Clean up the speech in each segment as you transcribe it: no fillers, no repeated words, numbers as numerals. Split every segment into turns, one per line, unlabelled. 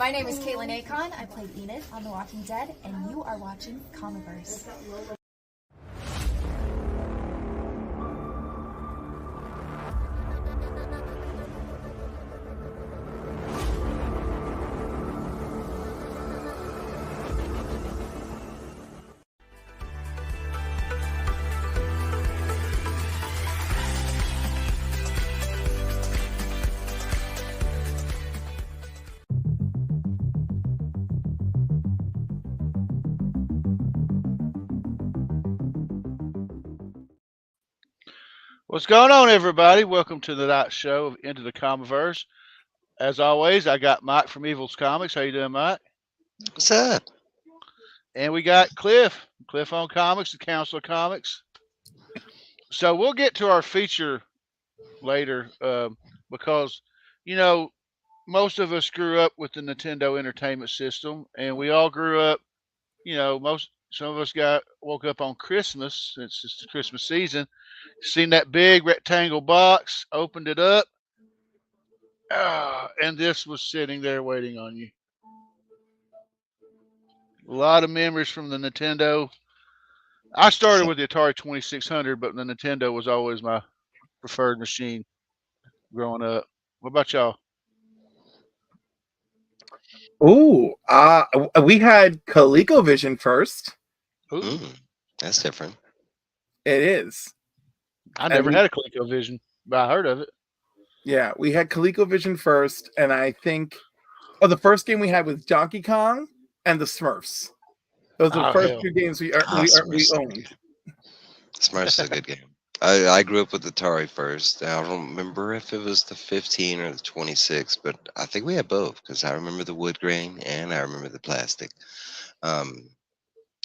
My name is Caitlin Akon. I played Enid on The Walking Dead, and you are watching Comiverse.
What's going on, everybody? Welcome to the night show of Into the Comiverse. As always, I got Mike from Evil's Comics. How you doing, Mike?
What's up?
And we got Cliff on Comics, the Council of Comics. So we'll get to our feature later because, you know, most of us grew up with the Nintendo Entertainment System, and we all grew up, some of us woke up on Christmas, since it's the Christmas season, seen that big rectangle box, opened it up, and this was sitting there waiting on you. A lot of memories from the Nintendo. I started with the Atari 2600, but the Nintendo was always my preferred machine growing up. What about y'all?
Ooh, we had ColecoVision first.
That's different.
It is.
I never had a ColecoVision, but I heard of it.
Yeah, we had ColecoVision first, and I think the first game we had was Donkey Kong and the Smurfs. Those are the first two games we owned.
Smurfs is a good game. I grew up with Atari first. I don't remember if it was the 15 or the 26, but I think we had both because I remember the wood grain and I remember the plastic.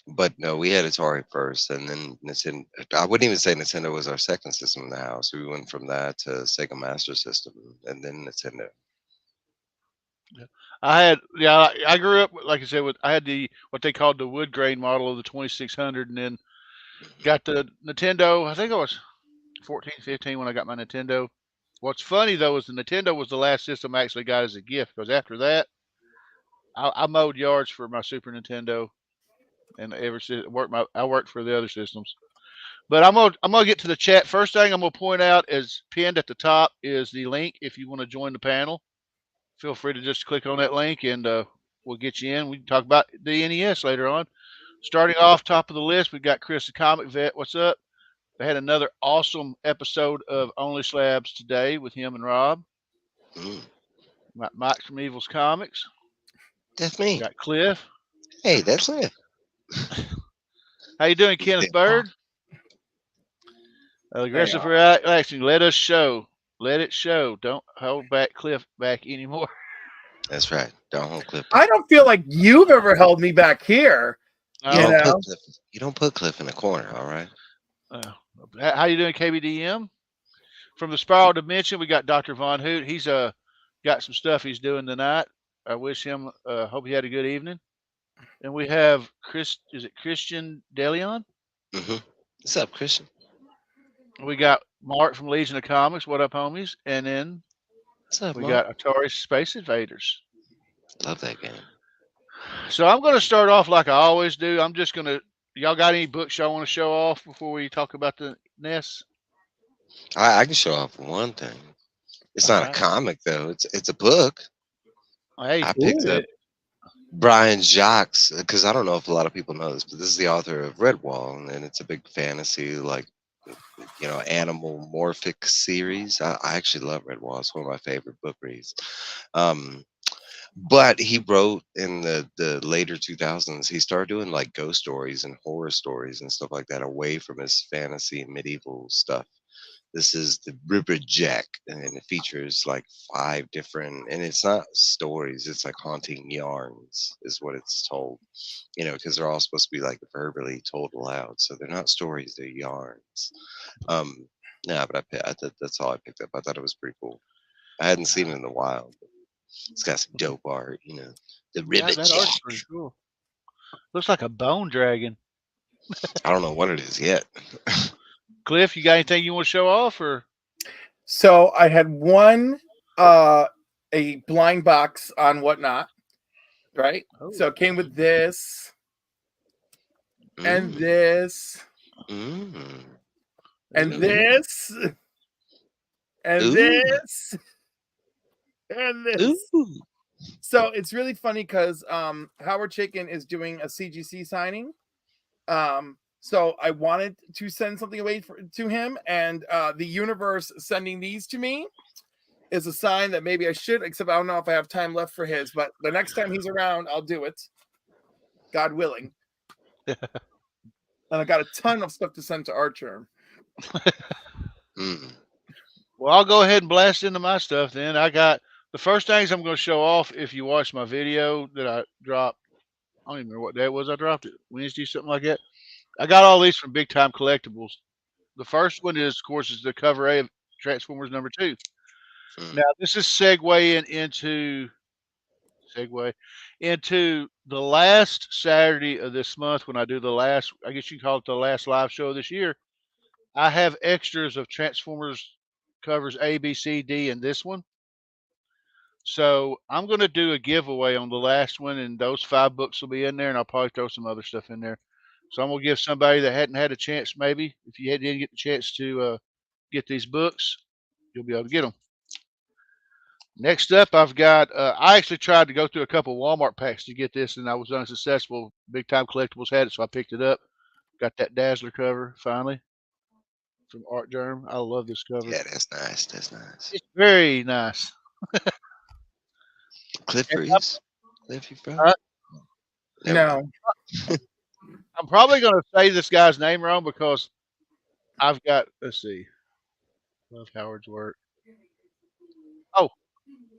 But no, we had Atari first, and then Nintendo. I wouldn't even say Nintendo was our second system in the house. We went from that to Sega Master System, and then Nintendo.
I grew up, like I said, I had what they called the wood grain model of the 2600, and then got the Nintendo. I think I was 14, 15 when I got my Nintendo. What's funny though is the Nintendo was the last system I actually got as a gift, because after that, I mowed yards for my Super Nintendo, and I worked for the other systems. But I'm gonna get to the chat. First thing I'm gonna point out is pinned at the top is the link if you want to join the panel. Feel free to just click on that link, and we'll get you in. We can talk about the NES later on. Starting off top of the list, we've got Chris, the comic vet. What's up? We had another awesome episode of Only Slabs today with him and Rob. Mike from Evil's Comics.
That's me.
We got Cliff.
Hey, that's Cliff.
How you doing, Kenneth Bird? Aggressive reaction. Let us show. Let it show. Don't hold back Cliff back anymore.
That's right. Don't hold Cliff back.
I don't feel like you've ever held me back here.
You don't put Cliff in a corner, all right?
How you doing, KBDM? From the Spiral Dimension, we got Dr. Von Hoot. He's got some stuff he's doing tonight. I wish him, hope he had a good evening. And we have Christian DeLeon?
What's up, Christian?
We got Mark from Legion of Comics. What up, homies? And then we got Atari Space Invaders.
Love that game.
So I'm going to start off like I always do. Y'all got any books y'all want to show off before we talk about the NES?
I can show off one thing. It's not a comic, though. It's a book.
Hey,
I picked up Brian Jacques, because I don't know if a lot of people know this, but this is the author of Redwall, and it's a big fantasy, animal morphic series. I actually love Redwall. It's one of my favorite book reads. But he wrote in the later 2000s, he started doing like ghost stories and horror stories and stuff like that, away from his fantasy and medieval stuff. This is the River Jack, and it features like 5 different, and it's not stories, it's like haunting yarns is what it's told, because they're all supposed to be like verbally told aloud. So they're not stories, they're yarns. But that's all I picked up. I thought it was pretty cool. I hadn't seen it in a while. But it's got some dope art, the River Jack.
Art's pretty cool. Looks like a bone dragon.
I don't know what it is yet.
Cliff, you got anything you want to show off, or?
So I had one a blind box on Whatnot, right?
Oh.
So it came with this and this
Mm.
and
Ooh.
this and
Ooh.
this and this.
Ooh.
So it's really funny because Howard Chaykin is doing a CGC signing. So I wanted to send something away to him, and the universe sending these to me is a sign that maybe I should, except I don't know if I have time left for his, but the next time he's around, I'll do it. God willing. And I got a ton of stuff to send to Archer.
Well, I'll go ahead and blast into my stuff then. I got the first things I'm going to show off. If you watch my video that I dropped, I don't even remember what day it was. I dropped it Wednesday, something like that. I got all these from Big Time Collectibles. The first one is, of course, is the cover A of Transformers #2. Now, this is segueing into the last Saturday of this month when I do the last, I guess you can call it the last live show of this year. I have extras of Transformers covers A, B, C, D, and this one. So I'm going to do a giveaway on the last one, and those 5 books will be in there, and I'll probably throw some other stuff in there. So I'm going to give somebody that hadn't had a chance, maybe, if you didn't get the chance to get these books, you'll be able to get them. Next up, I've got, I actually tried to go through a couple Walmart packs to get this, and I was unsuccessful. Big Time Collectibles had it, so I picked it up. Got that Dazzler cover, finally, from Art Germ. I love this cover.
Yeah, that's nice. That's nice.
It's very nice.
Cliff Freeze? Cliffy, bro?
No.
I'm probably going to say this guy's name wrong because I've got, let's see. Love Howard's work. Oh.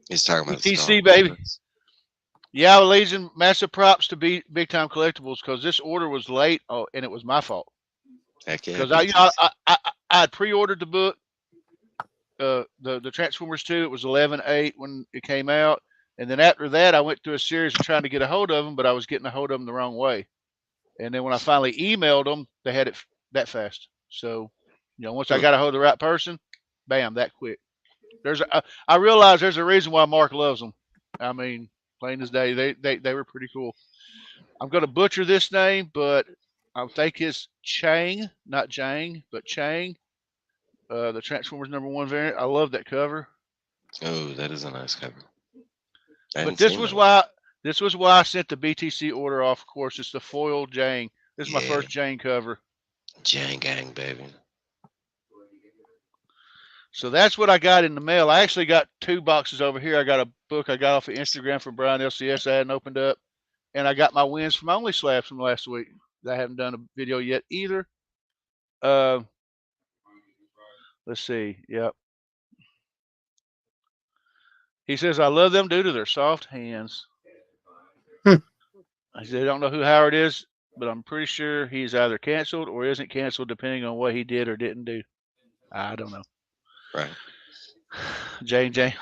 He's talking about
BTC, baby. Yeah, Legion, massive props to Big Time Collectibles because this order was late, and it was my fault.
Heck yeah.
Because I had pre-ordered the book, the Transformers 2. It was 11/8 when it came out, and then after that, I went through a series of trying to get a hold of them, but I was getting a hold of them the wrong way. And then when I finally emailed them, they had it that fast. So, once I got a hold of the right person, bam, that quick. I realize there's a reason why Mark loves them. I mean, plain as day, they were pretty cool. I'm going to butcher this name, but I think it's Chang, not Jang, but Chang. The Transformers #1 variant. I love that cover.
Oh, that is a nice cover.
But this was why I sent the BTC order off. Of course, it's the foil Jang. This is my first Jang cover.
Jang gang, baby.
So that's what I got in the mail. I actually got 2 boxes over here. I got a book I got off of Instagram from Brian LCS I hadn't opened up. And I got my wins from Only Slabs from last week. I haven't done a video yet either. Let's see. Yep. He says, I love them due to their soft hands. I said, I don't know who Howard is, but I'm pretty sure he's either canceled or isn't canceled depending on what he did or didn't do. I don't know.
Right.
J&J.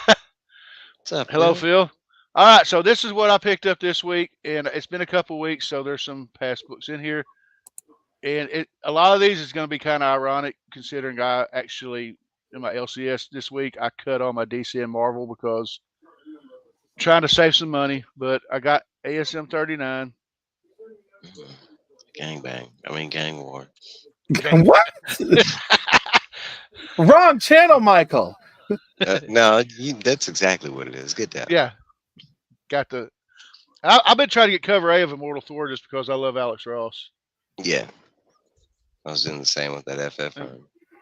What's up,
Hello, Phil. All right, so this is what I picked up this week, and it's been a couple weeks, so there's some past books in here. And a lot of these is going to be kind of ironic considering I actually, in my LCS this week, I cut all my DC and Marvel because I'm trying to save some money, but I got ASM 39.
Gang bang. I mean, gang war.
What? Wrong channel, Michael.
No, that's exactly what it is. Get that.
Yeah. Got the. I've been trying to get cover A of Immortal Thor just because I love Alex Ross.
Yeah. I was doing the same with that FF.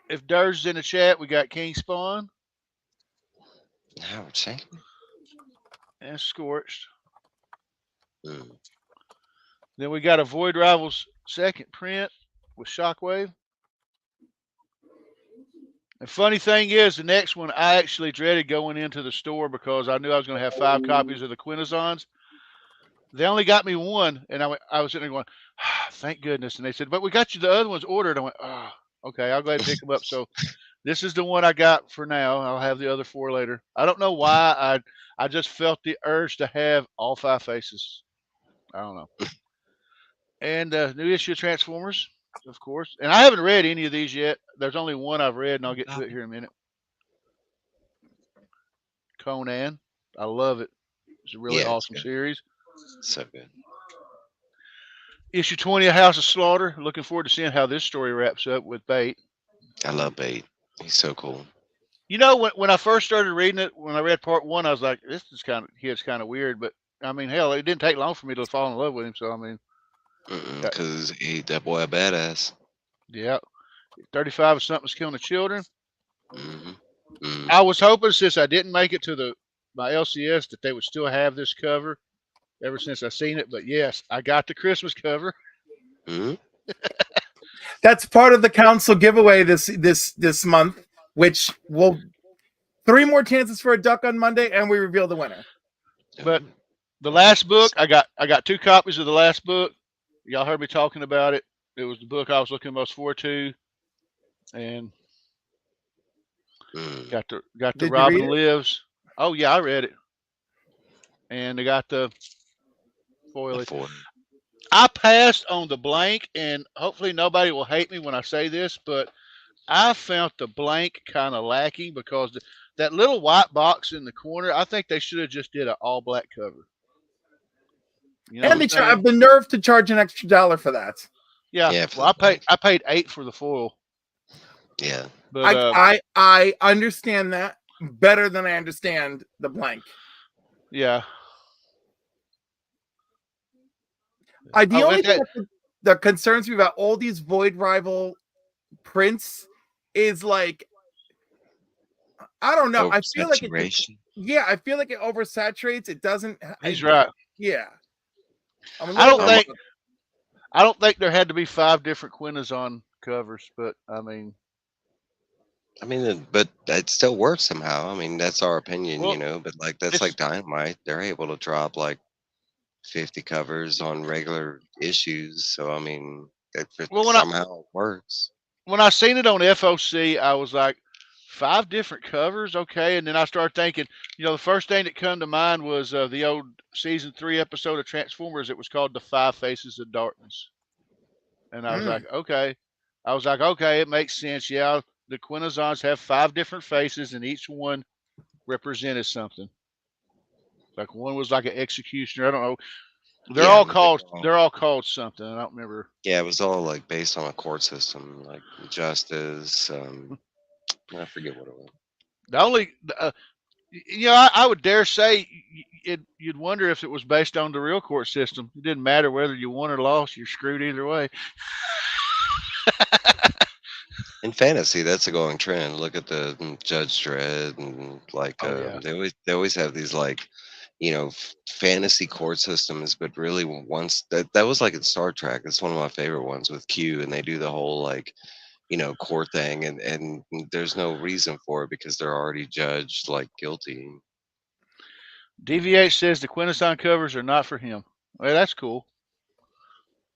If Dur's in the chat, we got King Spawn.
Howard Chaykin.
And Scorched. Then we got a Void Rivals second print with Shockwave. The funny thing is, the next one I actually dreaded going into the store because I knew I was going to have 5 copies of the Quintessons. They only got me 1, and I was sitting there going, thank goodness. And they said, but we got you the other ones ordered. I went, oh, okay, I'll go ahead and pick them up. So this is the one I got for now. I'll have the other 4 later. I don't know why. I just felt the urge to have all 5 faces. I don't know. And new issue of Transformers, of course. And I haven't read any of these yet. There's only one I've read, and I'll get to it here in a minute. Conan. I love it. It's a really
Yeah, it's
awesome
good.
series.
So good.
Issue 20 of House of Slaughter. Looking forward to seeing how this story wraps up with Bait.
I love Bait. He's so cool.
You know, when I first started reading it, when I read part one, I was like, this is kind of weird. But I mean, hell, it didn't take long for me to fall in love with him. So I mean,
Because that boy a badass.
yeah, 35 of something's killing the children.
Mm-hmm.
I was hoping since I didn't make it to my LCS that they would still have this cover ever since I seen it. But yes, I got the Christmas cover.
Mm-hmm.
That's part of the council giveaway this month, which will 3 more chances for a duck on Monday, and we reveal the winner.
But the last book, I got 2 copies of the last book. Y'all heard me talking about it. It was the book I was looking most forward to, and got the
Did you
Robin
read it?
Lives. Oh yeah, I read it, and I got the foliage. I passed on the blank, and hopefully nobody will hate me when I say this, but I found the blank kind of lacking because that little white box in the corner, I think they should have just did an all black cover. You know
And they have the nerve to charge an extra $1 for that.
Yeah. Well, I paid $8 for the foil.
Yeah.
But
I understand that better than I understand the blank.
Yeah.
The only thing that concerns me about all these Void Rival prints is like, I don't know. I feel like I feel like it oversaturates. It doesn't.
He's right.
Yeah.
I don't think there had to be 5 different Quintezon covers, but I mean,
but it still works somehow. I mean, that's our opinion, you know. But like that's like Dynamite. They're able to drop like 50 covers on regular issues. So I mean, somehow it works.
When I seen it on FOC, I was like, 5 different covers, okay. And then I started thinking, you know, the first thing that come to mind was the old season 3 episode of Transformers. It was called The 5 Faces of Darkness, and I was like, okay. It makes sense. Yeah, the Quintezons have 5 different faces, and each one represented something. Like one was like an executioner. I don't know. They're all called something. I don't remember.
Yeah, it was all like based on a court system, like justice. I forget what it was.
The only, you know, I would dare say you'd wonder if it was based on the real court system. It didn't matter whether you won or lost; you're screwed either way.
In fantasy, that's a going trend. Look at the Judge Dredd, and like they always have these like, you know, fantasy court systems. But really, once that was like in Star Trek. It's one of my favorite ones with Q, and they do the whole like, you know, court thing, and there's no reason for it because they're already judged like guilty.
DVH says the Quintezon covers are not for him. Well, that's cool.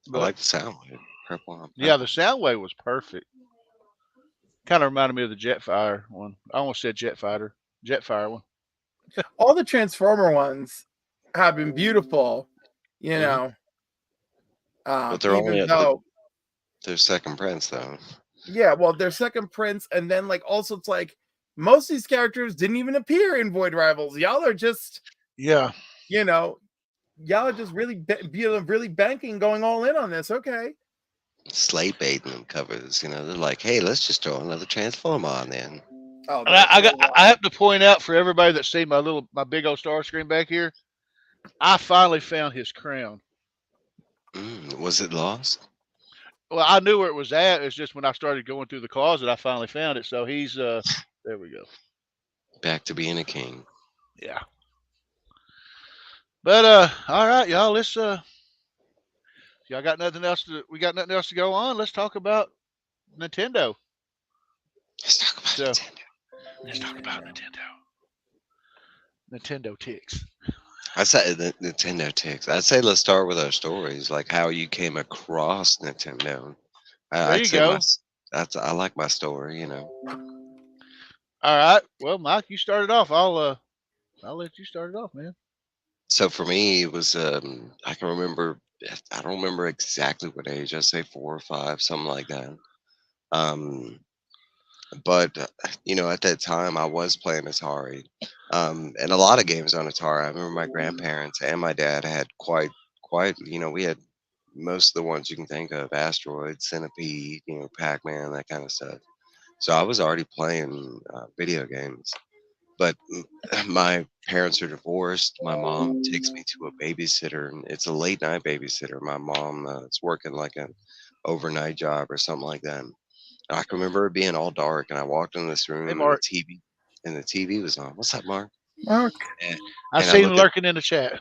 But I like the Soundwave. Purple.
Yeah, the Soundwave was perfect. Kind of reminded me of the Jetfire one. I almost said Jetfire one.
All the Transformer ones have been beautiful, you know.
But they're only their second prints, though.
Yeah, well, their second prints, and then like also it's like most of these characters didn't even appear in Void Rivals. Y'all are just you know, y'all are just really really banking, going all in on this. Okay.
Slate baiting them covers, you know, they're like, hey, let's just throw another Transformer on then.
Oh, I have to point out for everybody that's seen my big old star screen back here, I finally found his crown.
Was it lost?
Well, I knew where it was at. It's just when I started going through the closet, I finally found it. So he's there we go.
Back to being a king.
Yeah. But all right, y'all, let's y'all got nothing else to go on. Let's talk about Nintendo.
Let's talk about Nintendo.
Let's talk about Nintendo. Nintendo ticks.
I say Nintendo ticks. I'd say let's start with our stories, like how you came across Nintendo.
There you go.
I like my story, you know.
All right. Well, Mike, you started off. I'll let you start it off, man.
So for me, it was I can remember. I don't remember exactly what age. I'd say 4 or 5, something like that. But at that time, I was playing Atari, and a lot of games on Atari. I remember my grandparents and my dad had quite. We had most of the ones you can think of: Asteroid, Centipede, Pac-Man, that kind of stuff. So I was already playing video games. But my parents are divorced. My mom takes me to a babysitter, and it's a late night babysitter. My mom is working like an overnight job or something like that. And I can remember it being all dark, and I walked in this room,
Hey,
and the
Mark.
TV was on. What's up, Mark?
Mark.
And,
I
and I
seen him
look at
lurking in the chat.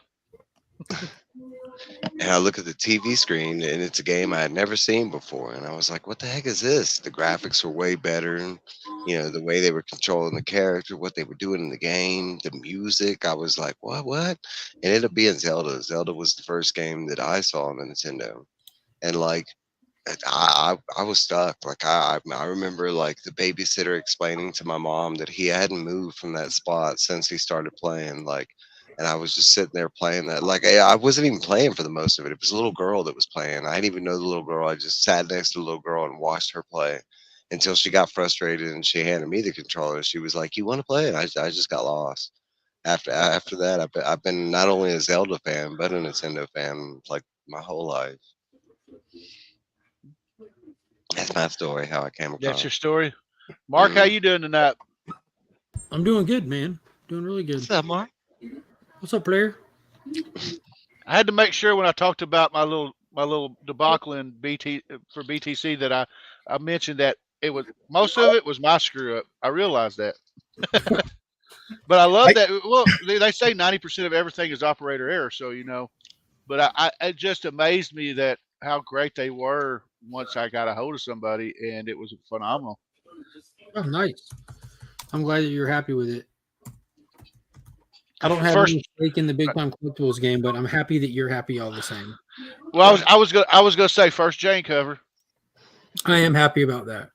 and I look at the TV screen, and it's a game I had never seen before, and I was like, "What the heck is this?" The graphics were way better, and the way they were controlling the character, what they were doing in the game, the music. I was like, "What?" It ended up being Zelda. Zelda was the first game that I saw on the Nintendo, and like I was stuck. Like I remember like the babysitter explaining to my mom that he hadn't moved from that spot since he started playing. Like, and I was just sitting there playing that. Like I wasn't even playing for the most of it. It was a little girl that was playing. I didn't even know the little girl. I just sat next to the little girl and watched her play until she got frustrated and she handed me the controller. She was like, "You want to play?" And I just got lost. After that, I've been not only a Zelda fan but a Nintendo fan like my whole life. That's my story, how I came
That's
across.
your story. Mark, how
Mhm.
you doing tonight?
I'm doing good, man. Doing really good.
What's up, Mark?
What's up, player?
I had to make sure when I talked about my little debacle in for BTC that I mentioned that it was most of it was my screw up. I realized that, but I love that. Well, they say 90% of everything is operator error, so But it just amazed me that how great they were once I got a hold of somebody, and it was phenomenal.
Oh, nice. I'm glad that you're happy with it. I don't have
First,
any stake in the Big Time Collectibles game, but I'm happy that you're happy all the same.
well, I was gonna say first Jane cover.
I am happy about that.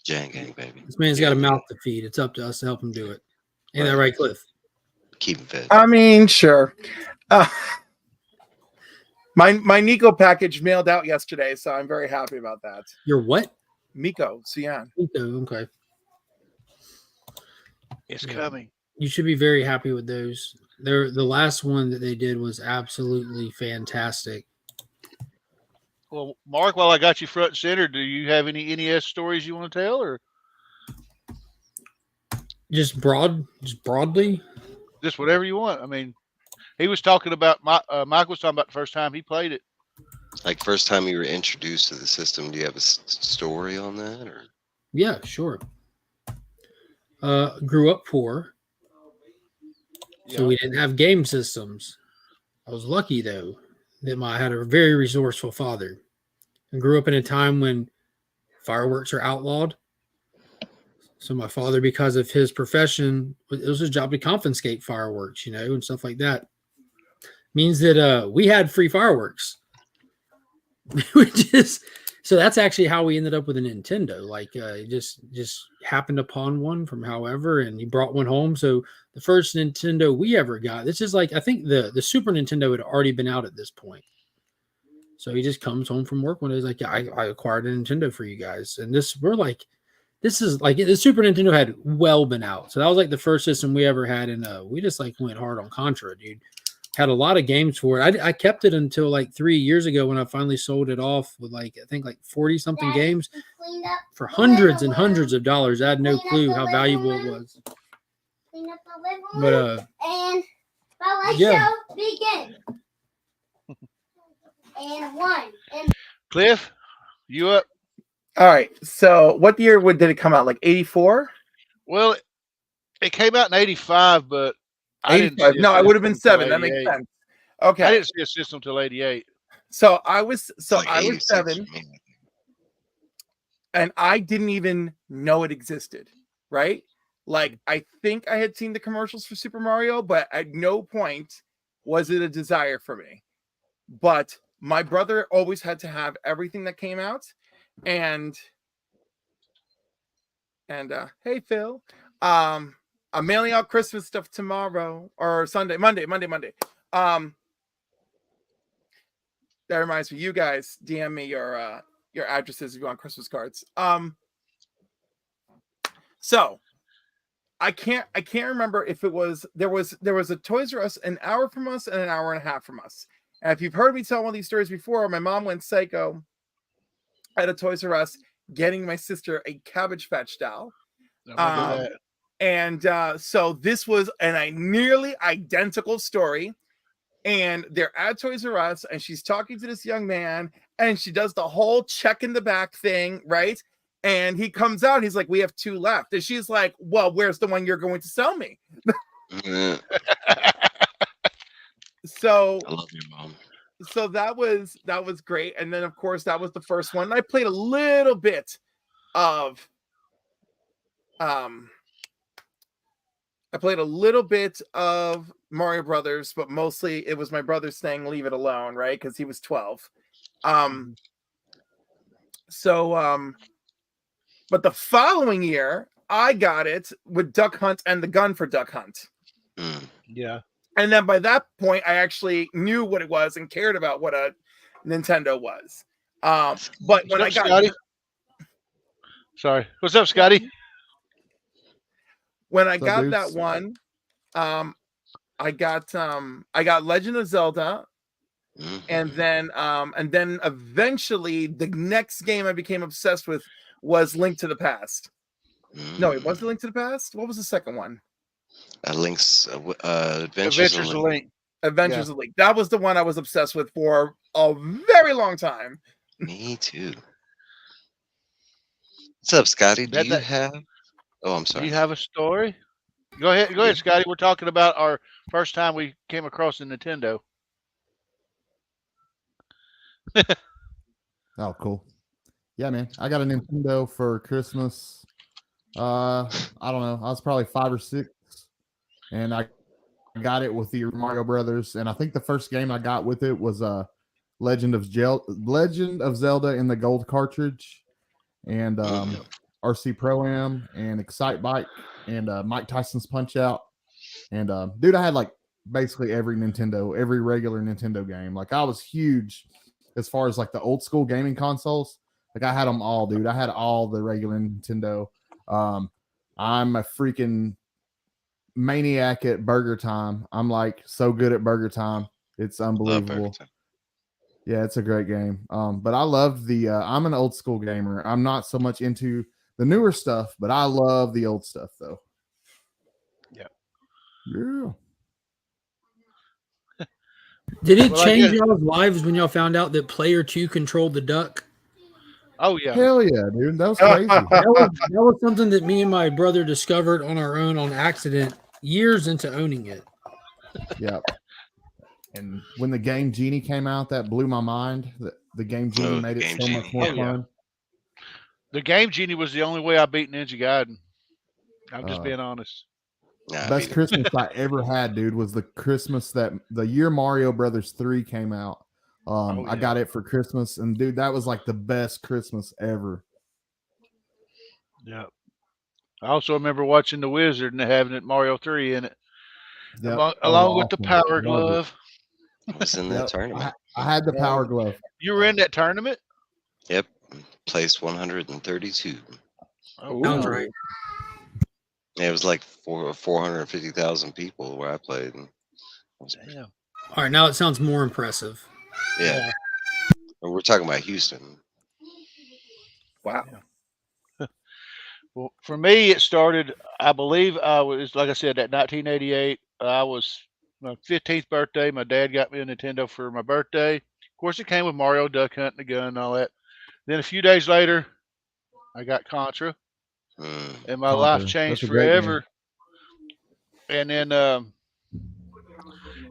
Jang gang, baby.
This man's
Yeah,
got a mouth to feed. It's up to us to help him do it. Ain't that
Right.
right, Cliff?
Keep him fed.
I mean, sure. My Nico package mailed out yesterday, so I'm very happy about that.
Your what?
Miko, Cian.
Okay.
It's
Yeah.
coming.
You should be very happy with those. The last one that they did was absolutely fantastic.
Well, Mark, while I got you front and center, do you have any NES stories you want to tell, or
Just broadly?
just whatever you want? I mean, he was talking about Mike was talking about the first time he played it.
Like first time you were introduced to the system, do you have a story on that, or?
Yeah, sure. Grew up poor, so we didn't have game systems. I was lucky though that I had a very resourceful father, and grew up in a time when fireworks are outlawed. So my father, because of his profession, it was his job to confiscate fireworks, and stuff like that. Means that we had free fireworks, which is so that's actually how we ended up with a Nintendo. Like just happened upon one from however, and he brought one home. So the first Nintendo we ever got, this is like I think the Super Nintendo had already been out at this point. So he just comes home from work one day. He's like, "Yeah, I acquired a Nintendo for you guys," and this is like the Super Nintendo had well been out. So that was like the first system we ever had, and we just like went hard on Contra, dude. Had a lot of games for it. I kept it until like 3 years ago when I finally sold it off with I think 40 something games for hundreds and hundreds of dollars. I had no clue how valuable it was. But yeah.
Begin. And one.
Cliff, you up?
All right. So what year did it come out? Like 84?
Well, it came out in '85, but I didn't.
85.
See a
No, I would have
system
been
until
7. That makes
88.
sense. Okay.
I didn't see a system till '88.
So I was
It's like 86
7,
for me.
and I didn't even know it existed. Right? Like I think I had seen the commercials for Super Mario, but at no point was it a desire for me. But my brother always had to have everything that came out, and hey Phil, I'm mailing out Christmas stuff tomorrow or Monday. That reminds me, you guys DM me your addresses if you want Christmas cards. So I can't remember if it was there was a Toys R Us an hour from us and an hour and a half from us. And if you've heard me tell one of these stories before, my mom went psycho at a Toys R Us getting my sister a Cabbage Patch doll. And so this was a nearly identical story. And they're at Toys R Us, and she's talking to this young man, and she does the whole check in the back thing, right? And he comes out, he's like, "We have 2 left." And she's like, "Well, where's the one you're going to sell me?" So
I love your mom.
So that was great. And then of course that was the first one. I played a little bit of Mario Brothers, but mostly it was my brother saying leave it alone, right? Because he was 12. But the following year, I got it with Duck Hunt and the gun for Duck Hunt.
Yeah.
And then by that point, I actually knew what it was and cared about what a Nintendo was. But when I got
Scotty? Sorry. What's up, Scotty?
When I got that one, I got Legend of Zelda. And then eventually the next game I became obsessed with was Link to the Past. No, it wasn't Link to the Past. What was the second one?
Link's
Adventures of Link.
Adventures of Link. That was the one I was obsessed with for a very long time.
Me too. What's up, Scotty? Do you have? Oh, I'm sorry.
Do you have a story? Go ahead, Scotty. We're talking about our first time we came across the Nintendo.
Oh, cool. Yeah, man. I got a Nintendo for Christmas. I don't know. I was probably 5 or 6, and I got it with the Mario Brothers. And I think the first game I got with it was Legend of Zelda in the gold cartridge, and RC Pro-Am, and Excite Bike, and Mike Tyson's Punch Out. And dude, I had like basically every regular Nintendo game. Like I was huge as far as like the old school gaming consoles. Like I had them all, dude. I had all the regular Nintendo. I'm a freaking maniac at Burger Time. I'm like so good at Burger Time. It's unbelievable. Yeah, it's a great game. But I loved the I'm an old school gamer. I'm not so much into the newer stuff, but I love the old stuff though.
Yeah.
Yeah.
Did it change y'all's lives when y'all found out that player 2 controlled the duck?
Oh yeah.
Hell yeah, dude. That was crazy.
that was something that me and my brother discovered on our own on accident years into owning it.
Yeah. And when the Game Genie came out, that blew my mind. The Game Genie made it so much more fun.
Yeah. The Game Genie was the only way I beat Ninja Gaiden. I'm just being honest.
Best Christmas I ever had, dude, was the Christmas that the year Mario Brothers 3 came out. I got it for Christmas, and dude, that was like the best Christmas ever.
Yeah. I also remember watching The Wizard and having it Mario 3 in it.
Yep.
Along with the Power Glove.
I was in that tournament.
I had the Power Glove.
You were in that tournament?
Yep. Placed 132.
Oh,
sounds right.
Yeah, it was like 450,000 people where I played.
Damn.
All right, now it sounds more impressive.
Yeah. We're talking about Houston.
Wow.
Yeah. Well, for me, it started, I believe I was, like I said, that 1988. I was my 15th birthday. My dad got me a Nintendo for my birthday. Of course, it came with Mario, Duck Hunt, and the gun and all that. Then a few days later, I got Contra. And my life changed forever. And then,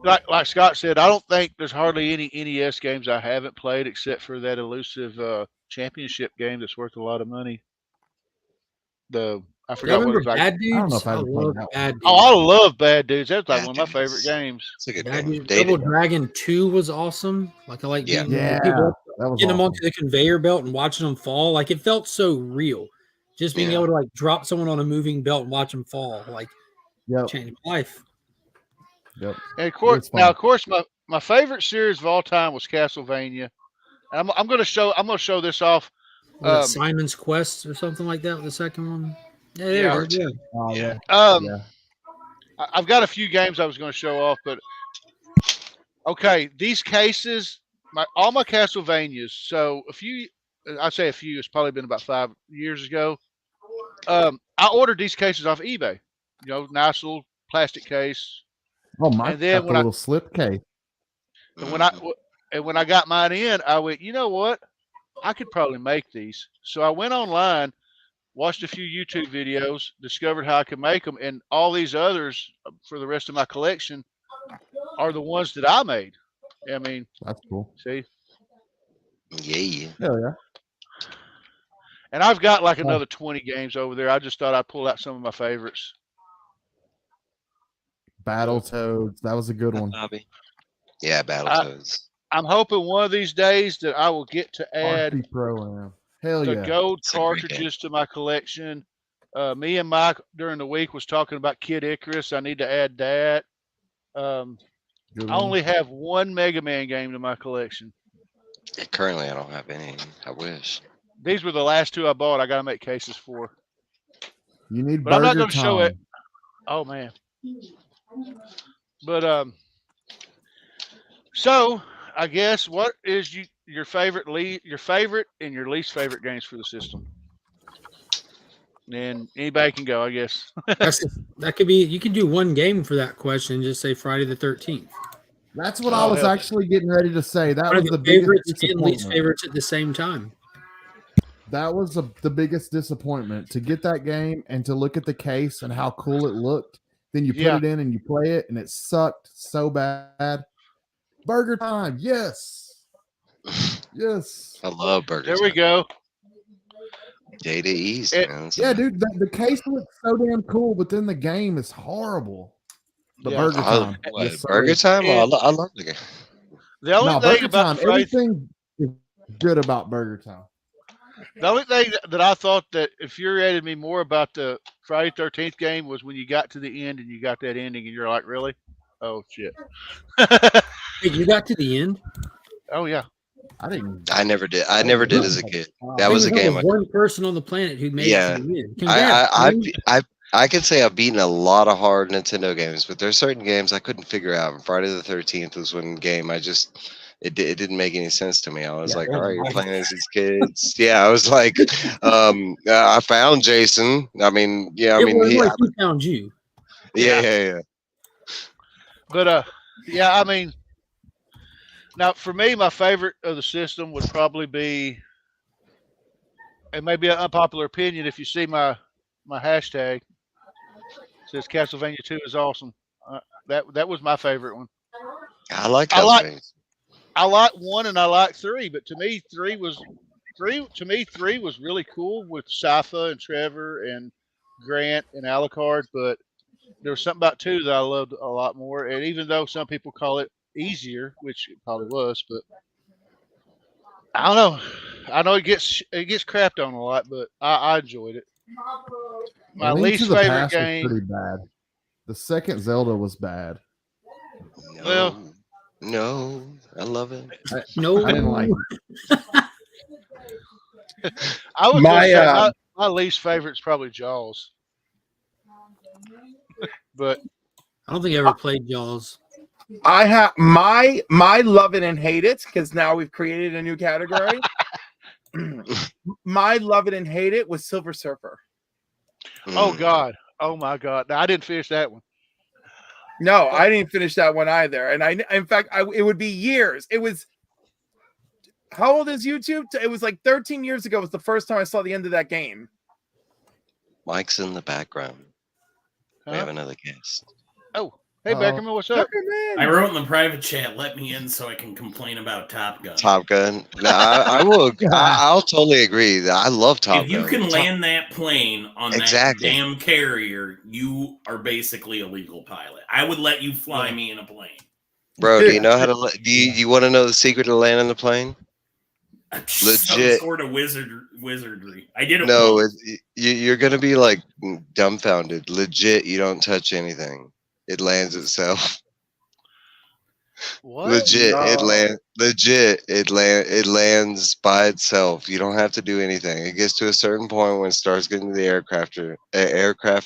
like Scott said, I don't think there's hardly any NES games I haven't played except for that elusive championship game that's worth a lot of money. I forgot what it was like.
Bad Dudes?
I don't know if I ever played that
Bad Dudes.
Oh, I love Bad Dudes. That's like
Bad
one of my
Dudes.
favorite games.
It's a good
Bad
game.
Dudes. Double Dragon 2 was awesome. Like I like being
that was
getting them
awesome.
onto the conveyor belt and watching them fall. Like it felt so real. Just being able to like drop someone on a moving belt and watch them fall, like changed my life.
Yep.
And of course, my favorite series of all time was Castlevania. And I'm going to show this off.
Was it Simon's Quest or something like that? The second one. Yeah, there it is. Yeah.
Oh yeah.
Um,
Yeah.
I've got a few games I was going to show off, but okay, these cases, all my Castlevanias. So I say a few. It's probably been about 5 years ago. I ordered these cases off eBay. You know, nice little plastic case.
Oh, my
And then
got the little slip case.
and when I got mine in, I went, you know what? I could probably make these. So I went online, watched a few YouTube videos, discovered how I could make them, and all these others for the rest of my collection are the ones that I made. I mean,
That's cool.
see,
Yeah.
Hell yeah.
and I've got like another 20 games over there. I just thought I'd pull out some of my favorites.
Battletoads. That was a good one.
Hobby. Yeah, Battletoads.
I'm hoping one of these days that I will get to add
RC Pro-Am. Hell
the
yeah.
gold
It's a great game.
cartridges to my collection. Me and Mike during the week was talking about Kid Icarus. I need to add that.
Good
I
one.
only have one Mega Man game to my collection.
Yeah, currently, I don't have any. I wish.
These were the last two I bought. I got to make cases for.
You need
But I'm not
Burger
going to show it.
Time.
Oh man. But so I guess what is your favorite and your least favorite games for the system? And anybody can go, I guess.
That could be. You could do one game for that question and just say Friday the 13th.
That's what I was
hell.
actually getting ready to say. That
One of
was
the
the biggest
favorites and least
disappointment.
favorites at the same time.
That was the biggest disappointment, to get that game and to look at the case and how cool it looked. Then you put
Yeah.
it in and you play it, and it sucked so bad. Burger Time, yes, yes,
I love Burger
There we go.
Data East,
It-
man.
yeah, dude. The case looks so damn cool, but then the game is horrible. But
Yeah.
Burger Time,
What,
yes, sir.
Burger Time? Oh,
And-
I love the game.
The only
No,
thing
Burger
about
Time.
the Friday,
Everything is good about Burger Time.
the only thing that I thought that infuriated me more about the Friday 13th game was when you got to the end and you got that ending and you're like, really? Oh shit.
Wait, you got to the end?
Oh yeah.
I didn't.
I never did. I never did as a kid. That was a
There
game.
one person on the planet who made
Yeah.
it to the end. Congrats,
I
man.
I could say I've beaten a lot of hard Nintendo games, but there's certain games I couldn't figure out. And Friday the 13th was one game it didn't make any sense to me. I was like, all right, you're playing as these kids. Yeah, I was like, I found Jason. I mean, yeah, I
It
mean,
was like he found you.
yeah.
But yeah, I mean, now for me, my favorite of the system would probably be, it may be an unpopular opinion if you see my hashtag, it says Castlevania 2 is awesome. That was my favorite one.
I like
I like-
Castlevania.
I like 1 and I like 3, but to me 3 was really cool with Sypha and Trevor and Grant and Alucard, but there was something about 2 that I loved a lot more. And even though some people call it easier, which it probably was, but I don't know. I know it gets crapped on a lot, but I enjoyed it. My
Link
least
to the
favorite
Past was
game.
pretty bad. The second Zelda was bad.
No,
Well-
no, I love it.
No,
I didn't like it.
I was
My,
gonna say my least favorite is probably Jaws. But
I don't think I ever played Jaws.
I have my love it and hate it, because now we've created a new category. My love it and hate it was Silver Surfer.
oh
Mm.
god, oh my god, now, I didn't finish that one.
No, I didn't finish that one either. And in fact, it would be years. It was, how old is YouTube? It was like 13 years ago was the first time I saw the end of that game.
Mike's in the background. We have
Huh?
another guest.
Oh, hey
Uh-oh.
Beckerman, what's up?
I wrote in the private chat, let me in so I can complain about Top Gun.
Top Gun. No, I will. I'll totally agree. I love Top
If you
Gun.
can
Top-
land that plane on
Exactly.
that damn carrier, you are basically a legal pilot. I would let you fly me in a plane.
Bro, do you know how to? Do you want to know the secret to landing the plane?
Some
Legit.
sort of wizardry. I did it.
No,
once.
you're gonna be like dumbfounded. Legit, you don't touch anything. It lands itself.
What?
Legit,
No.
it lands by itself. You don't have to do anything. It gets to a certain point when it starts getting to the aircraft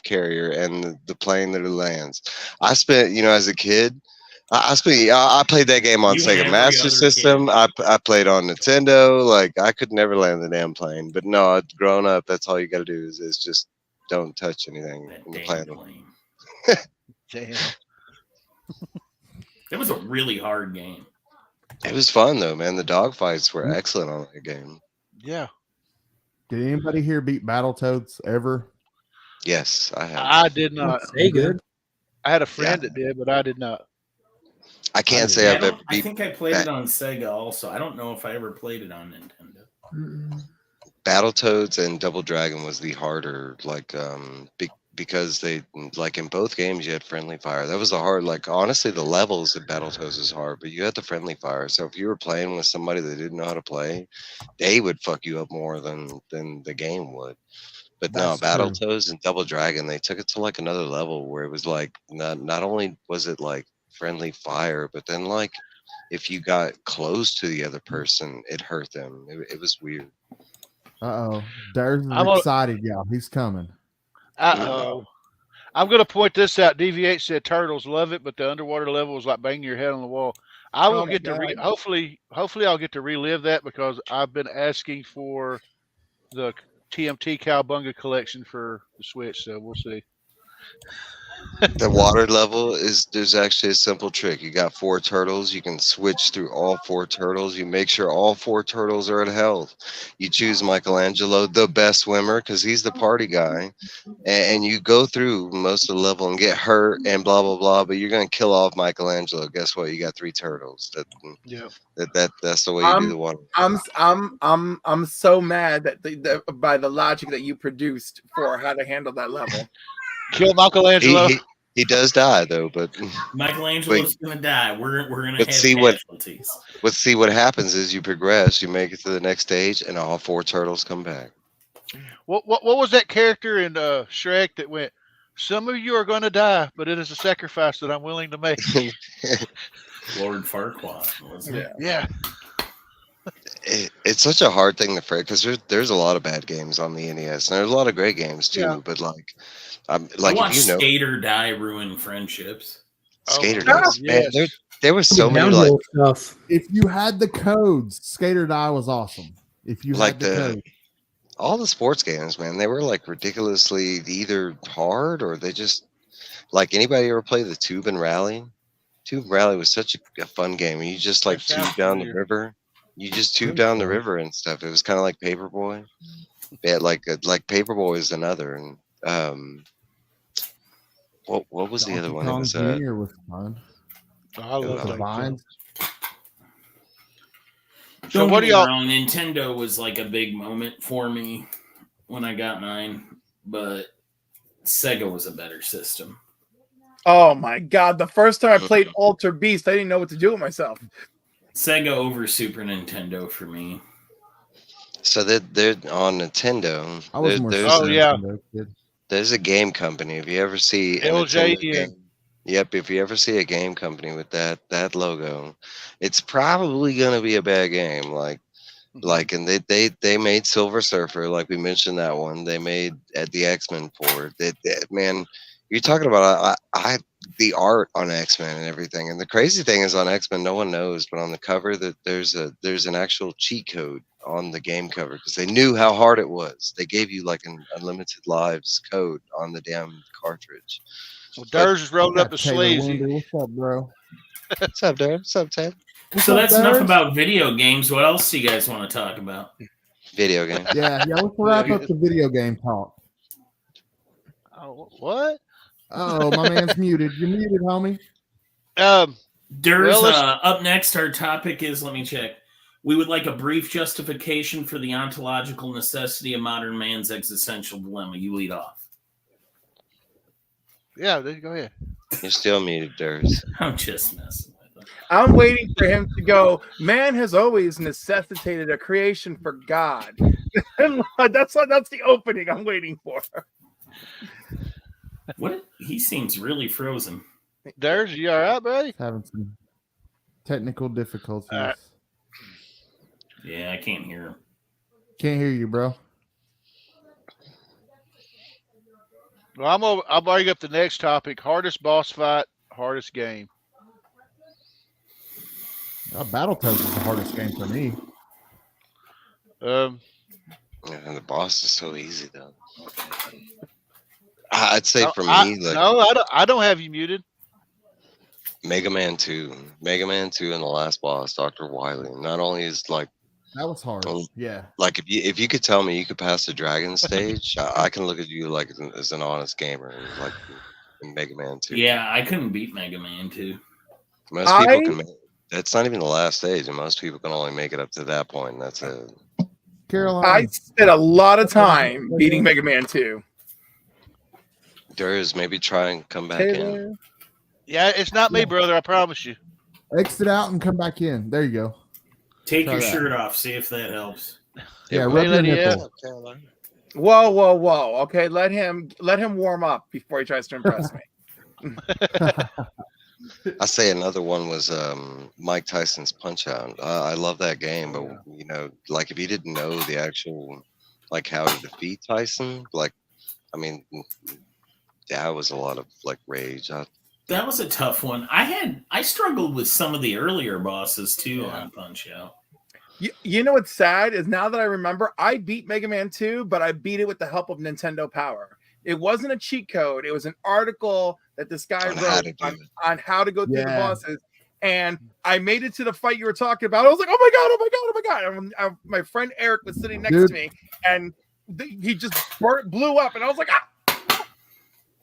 carrier and the plane that it lands. I spent, as a kid, I played that game on
You and
Sega
every
Master
other
System.
kid.
I played on Nintendo. Like I could never land the damn plane. But no, growing up, that's all you got to do is just don't touch anything
That
on the
damn
planet.
plane.
Damn.
It was a really hard game.
It was fun though, man. The dogfights were excellent on that game.
Yeah.
Did anybody here beat Battletoads ever?
Yes, I have.
I did not.
Sega.
I had a friend that did, but I did not.
I can't
did
say
Yeah,
I've ever
I
beat
think I played it on Sega also. I don't know if I ever played it on Nintendo.
Mm-mm.
Battletoads and Double Dragon was the harder, because they like in both games you had friendly fire. That was the hard. Like honestly, the levels in Battletoads is hard, but you had the friendly fire. So if you were playing with somebody that didn't know how to play, they would fuck you up more than the game would. But no,
That's true.
Battletoads and Double Dragon, they took it to like another level where it was like not only was it like friendly fire, but then like if you got close to the other person, it hurt them. It was weird.
Uh-oh. Durs is
I'm a-
excited, y'all. He's coming.
Uh-oh. I'm going to point this out. DV8 said turtles love it, but the underwater level was like banging your head on the wall. I will
Oh my
get to
God.
hopefully I'll get to relive that because I've been asking for the TMT Cowbunga collection for the Switch, so we'll see.
The water level there's actually a simple trick. You got 4 turtles. You can switch through all 4 turtles. You make sure all 4 turtles are at health. You choose Michelangelo, the best swimmer, because he's the party guy. And you go through most of the level and get hurt and blah blah blah. But you're gonna kill off Michelangelo. Guess what? You got 3 turtles.
Yeah.
That's the way you do the water.
I'm so mad that by the logic that you produced for how to handle that level.
Kill Michelangelo.
He does die though, but
Michelangelo's gonna die. We're gonna
but
have
see what-
casualties.
what happens is you progress, you make it to the next stage, and all 4 turtles come back.
What was that character in Shrek that went, "Some of you are going to die, but it is a sacrifice that I'm willing to make."
Lord Farquaad, wasn't it?
Yeah.
It's such a hard thing to figure because there's a lot of bad games on the NES, and there's a lot of great games too.
Yeah.
But
I
like
watched
if you know
Skater die ruin friendships.
Skater
Oh,
days, man,
yes.
there was so many
Downhill stuff.
If you had the codes, Skater Die was awesome. If you
Like
had the codes.
all the sports games, man, they were like ridiculously either hard or they just like anybody ever play the Tube and Rally? Tube and Rally was such a fun game. You just like
That sounds
tube down the
familiar.
river. You just tube down the river and stuff. It was kind of like Paperboy. Yeah, like Paperboy is another. And what was the other
Donkey
one? It
Kong
was
Jr. was fun.
I love
The
that.
Vines.
So
Don't
what
get
do
me
y'all?
wrong, Nintendo was like a big moment for me when I got mine, but Sega was a better system.
Oh my God. The first time I played Alter Beast, I didn't know what to do with myself.
Sega over Super Nintendo for me.
So they're on Nintendo.
I was more
there's
Oh, yeah.
Nintendo kid.
There's a game company. If you ever see a
LJN.
Nintendo game, yep. If you ever see a game company with that logo, it's probably gonna be a bad game. And they made Silver Surfer, like we mentioned that one. They made the X-Men port. Man, you're talking about the art on X-Men and everything. And the crazy thing is on X-Men, no one knows, but on the cover that there's an actual cheat code on the game cover because they knew how hard it was. They gave you like an unlimited lives code on the damn cartridge.
Well, Durs is rolling
Yeah,
up his
Taylor
sleeves.
Winder, what's up, bro?
What's up, Darren? What's up, Ted?
So that's enough
Durs?
about video games. What else do you guys want to talk about?
Video game.
Yeah, let's wrap up the video game talk.
Oh, what?
Oh, my man's muted. You're muted, homie.
Durs,
Well, let's-
up next, our topic is, let me check. We would like a brief justification for the ontological necessity of modern man's existential dilemma. You lead off.
Yeah, there you go ahead.
You're still muted, Durs.
I'm just messing with him.
I'm waiting for him to go, man has always necessitated a creation for God. that's the opening I'm waiting for.
What? He seems really frozen.
Durs, you all right, buddy?
Having some Technical difficulties.
Yeah, I can't hear him.
Can't hear you, bro.
Well, I'll bring up the next topic: hardest boss fight, hardest game.
Battletoads is the hardest game for me.
And the boss is so easy though. I'd say for me,
I don't have you muted.
Mega Man 2 and the last boss, Dr. Wily. Not only is like
that was hard. Yeah.
Like if you could tell me you could pass the dragon stage, I can look at you like as an honest gamer, like in Mega Man 2.
Yeah, I couldn't beat Mega Man 2.
Most people can make it. That's not even the last stage, and most people can only make it up to that point. And that's it.
Caroline,
I spent a lot of time beating Mega Man 2.
Durs, maybe try and come back in.
Yeah, it's not me, brother. I promise you.
Exit out and come back in. There you go.
Take your shirt off. See if that helps.
Yeah, rub your nipple.
Whoa. Okay, let him warm up before he tries to impress me.
I say another one was Mike Tyson's Punch Out. I love that game, but you know, like if you didn't know the actual like how to defeat Tyson, like I mean, that was a lot of like rage.
That was a tough one. I struggled with some of the earlier bosses too on Punch Out.
You know what's sad is now that I remember, I beat Mega Man 2, but I beat it with the help of Nintendo Power. It wasn't a cheat code. It was an article that this guy wrote on how to go through the bosses. And I made it to the fight you were talking about. I was like, oh my God. And my friend Eric was sitting next to me, and he just blew up. And I was like, ah.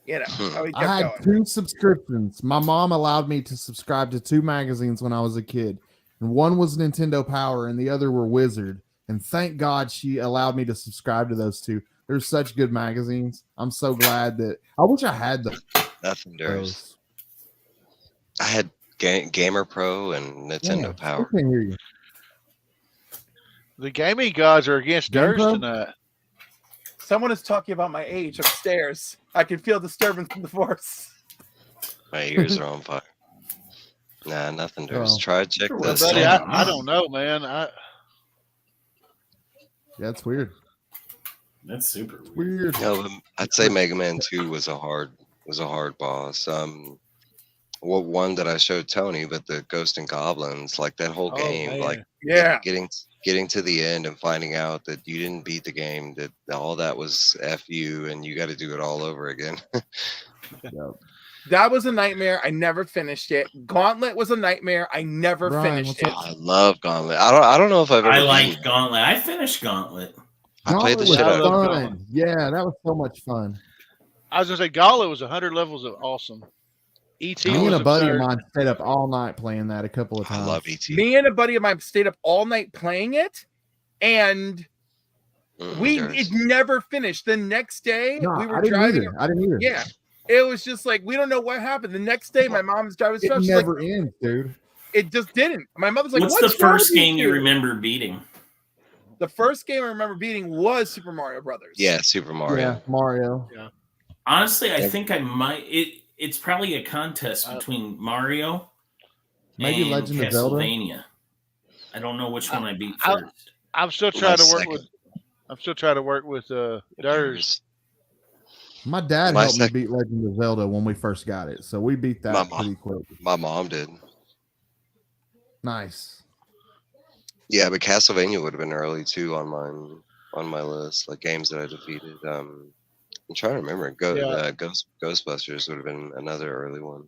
You know,
I had 2 subscriptions. My mom allowed me to subscribe to 2 magazines when I was a kid. And one was Nintendo Power and the other were Wizard. And thank God she allowed me to subscribe to those 2. They're such good magazines. I'm so glad that I wish I had them.
Nothing does. I had Gamer Pro and Nintendo Power.
I can't hear you.
The gaming gods are against Durs tonight.
Someone is talking about my age upstairs. I can feel disturbance in the force.
My ears are on fire. Nah, nothing does. Try to check this.
Buddy, I don't know, man.
Yeah, it's weird.
That's super
weird.
No, I'd say Mega Man 2 was a hard boss. One that I showed Tony, but the Ghost and Goblins, like that whole game,
man.
like getting to the end and finding out that you didn't beat the game, that all that was F you and you got to do it all over again.
Yep.
That was a nightmare. I never finished it. Gauntlet was a nightmare. I never finished it.
I love Gauntlet. I don't know if I've ever.
I liked Gauntlet. I finished Gauntlet.
I played the shit out of it.
Yeah, that was so much fun.
I was gonna say Gauntlet was 100 levels of awesome. E.T.
Me and a buddy of mine stayed up all night playing that a couple of times.
I love E.T.
Me and a buddy of mine stayed up all night playing it, and it never finished. The next day we were driving.
I didn't either.
Yeah, it was just like we don't know what happened. The next day, my mom's driving
truck. It never ends, dude.
It just didn't. My mother's like,
"What's the first game you remember beating?"
The first game I remember beating was Super Mario Brothers.
Yeah, Super Mario.
Yeah, Mario.
Yeah. Honestly, I think I might. It's probably a contest between Mario
maybe
and
Legend of Zelda.
Castlevania. I don't know which one I beat first.
I'm still trying to work with Durs.
My dad helped me beat Legend of Zelda when we first got it, so we beat that pretty quick.
My mom did.
Nice.
Yeah, but Castlevania would have been early too on my list, like games that I defeated. I'm trying to remember. Ghostbusters would have been another early one.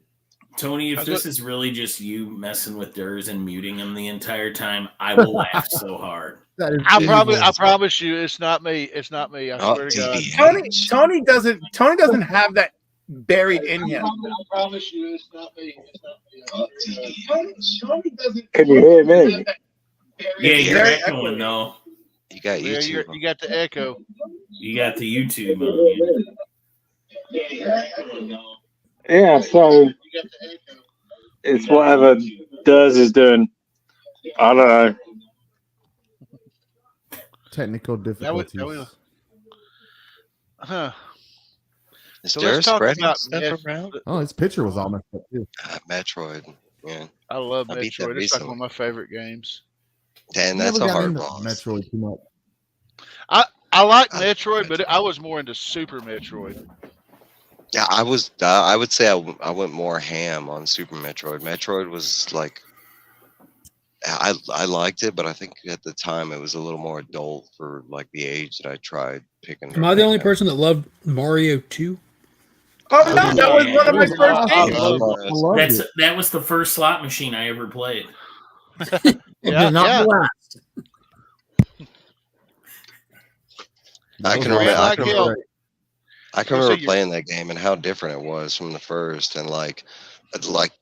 Tony, if this is really just you messing with Durs and muting him the entire time, I will laugh so hard.
I promise you, it's not me. It's not me. I swear to God.
Tony doesn't have that buried in him.
I promise you, it's not me.
Tony doesn't.
Can you hear me?
Yeah, you're echoing though.
You got YouTube.
You got the echo.
You got the YouTube on.
Yeah, so it's whatever Durs is doing. I don't know.
Technical difficulties.
Huh.
Is Durs spreading stuff around?
Oh, his picture was all messed up too.
Metroid. Yeah,
I love
I beat that
Metroid. It's like one
recently,
of my favorite games.
and
Never
that's a
got
hard
into
boss.
Metroid too much.
I like
I love
Metroid, but I
Metroid.
was more into Super Metroid.
Yeah, I was. I would say I went more ham on Super Metroid. Metroid was like I liked it, but I think at the time it was a little more adult for like the age that I tried picking
Am
to
I the
pick
only
up.
person that loved Mario 2?
Oh
I
no,
love
that was
Mario.
one of my
was
first
I
awesome,
games.
I
love
love
it.
I
Mario.
loved
That
it.
was the first slot machine I ever played.
Yeah,
Not
yeah.
the last.
That
I
was
can
Ran
remember.
awesome.
I
like
can
That was
hell.
remember.
great.
I
I
can
was gonna
remember
say you.
playing that game and how different it was from the first, and like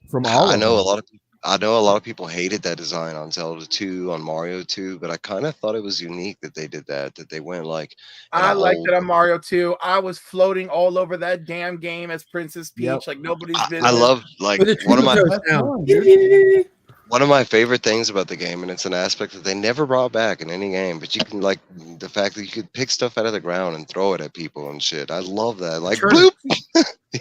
From all
I
of
know a
them.
lot of I know a lot of people hated that design on Zelda 2, on Mario 2, but I kind of thought it was unique that they did that. That they went like in
I
a
liked
whole.
it on Mario 2. I was floating all over that damn game as Princess
Yep.
Peach like nobody's
I
business.
love like
With the
one of
Tuba
my
Toast
That's
sound.
fun, dude.
One of my favorite things about the game, and it's an aspect that they never brought back in any game, but you can like the fact that you could pick stuff out of the ground and throw it at people and shit. I love that. Like
Turner.
bloop,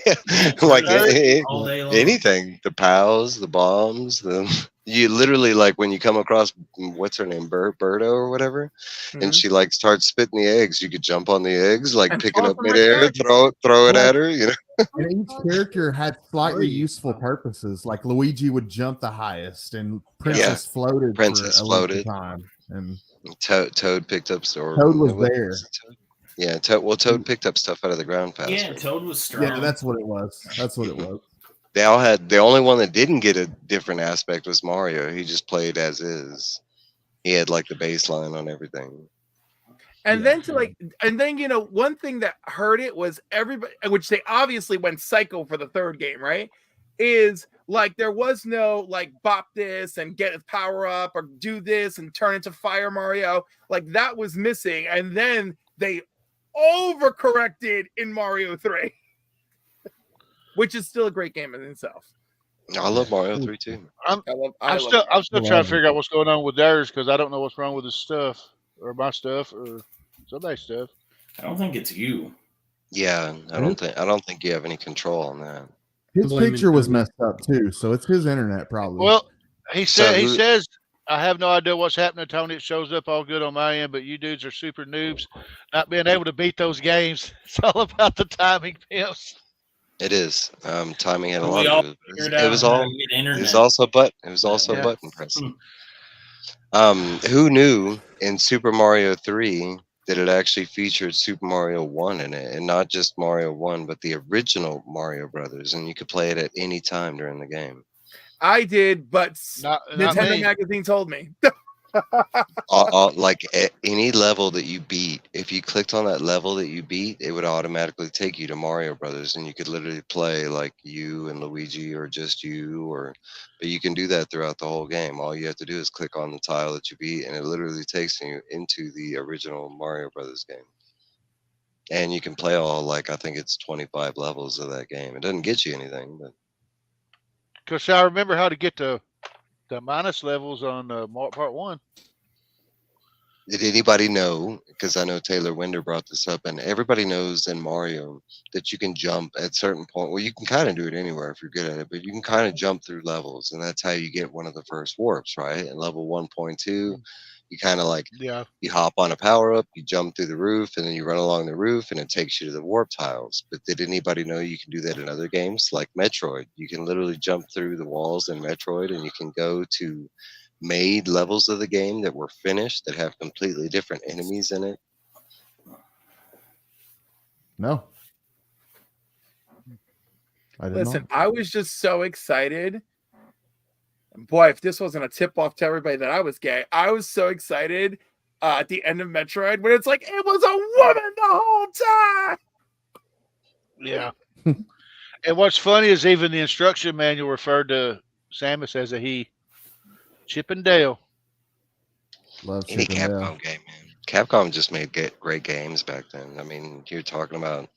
yeah,
Yeah,
like
all day long.
anything. The pals, the bombs, the you literally like when you come across what's her name, Birdo or whatever, and
Mhm.
she like starts spitting the eggs. You could jump on the eggs, like
And
pick it
toss
up
them like
midair,
that.
throw it
Well,
at her. You know,
and each character had slightly
Right.
useful purposes. Like Luigi would jump the highest, and
yeah.
Princess floated for
Princess
a length of
floated.
time, and
Toad picked up store.
Toad was
Was
there.
it Toad? Yeah, Toad. Well, Toad picked up stuff out of the ground
Yeah,
faster.
Toad was
Yeah,
strong.
that's what it was. That's what it was.
They all had. The only one that didn't get a different aspect was Mario. He just played as is. He had like the baseline on everything.
And
Yeah.
then one thing that hurt it was everybody, which they obviously went psycho for the third game, right? Is like there was no like bop this and get a power up or do this and turn into Fire Mario. Like that was missing. And then they overcorrected in Mario 3, which is still a great game in itself.
I love Mario 3 too.
I'm
I love
I'm still trying to
Love it.
figure out what's going on with theirs because I don't know what's wrong with his stuff or my stuff or somebody's stuff.
I don't think it's you.
Yeah, I don't think you have any control on that.
His
Blaming
picture was
Tony.
messed up too, so it's his internet probably.
Well, he
who-
says I have no idea what's happening, Tony. It shows up all good on my end, but you dudes are super noobs, not being able to beat those games. It's all about the timing, pimps.
It is. Timing had a lot
We
to
all
do with
figured
it.
out
It was
how
all.
to get
It
internet.
was also button. It was also
Yeah.
button pressing. Who knew in Super Mario 3 that it actually featured Super Mario 1 in it, and not just Mario 1, but the original Mario Brothers, and you could play it at any time during the game.
I did, but
Not
Nintendo
me.
Magazine told me.
Like at any level that you beat, if you clicked on that level that you beat, it would automatically take you to Mario Brothers, and you could literally play like you and Luigi, or just you, but you can do that throughout the whole game. All you have to do is click on the tile that you beat, and it literally takes you into the original Mario Brothers game. And you can play all, like, I think it's 25 levels of that game. It doesn't get you anything, but
Because I remember how to get the minus levels on part 1.
did anybody know? Because I know Taylor Winder brought this up, and everybody knows in Mario that you can jump at certain point. Well, you can kind of do it anywhere if you're good at it, but you can kind of jump through levels, and that's how you get one of the first warps, right? In level 1.2, you kind of like
Yeah.
you hop on a power up, you jump through the roof, and then you run along the roof, and it takes you to the warp tiles. But did anybody know you can do that in other games like Metroid? You can literally jump through the walls in Metroid, and you can go to made levels of the game that were finished that have completely different enemies in it.
No. I didn't
Listen,
know.
I was just so excited. Boy, if this wasn't a tip off to everybody that I was gay, I was so excited at the end of Metroid when it's like, it was a woman the whole time.
Yeah. And what's funny is even the instruction manual referred to Samus as a he. Chip and Dale.
Love
Any
Chip and Dale.
Capcom game, man. Capcom just made great games back then. I mean, you're talking about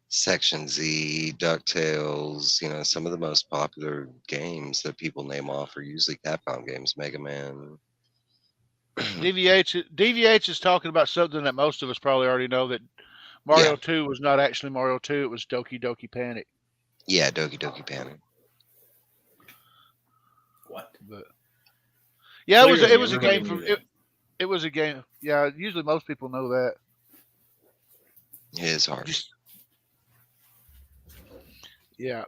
Section Z, DuckTales, some of the most popular games that people name off are usually Capcom games. Mega Man.
DVH is talking about something that most of us probably already know, that Mario 2 was not actually Mario 2, it was Doki Doki Panic.
Yeah, Doki Doki Panic.
What?
But yeah, it was
Clearly,
it was a
everybody
game
knew
from
that.
it was a game. Yeah, usually most people know that.
It is hard.
Just yeah.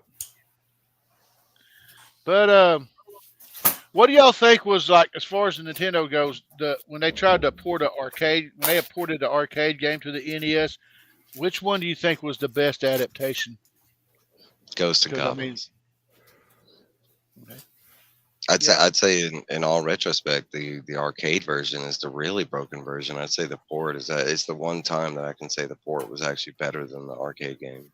But what do y'all think was like as far as the Nintendo goes? When they tried to port when they ported the arcade game to the NES, which one do you think was the best adaptation?
Ghosts and
Because I mean,
Goblins.
okay.
I'd say in all retrospect, the arcade version is the really broken version. I'd say the port is that it's the one time that I can say the port was actually better than the arcade game.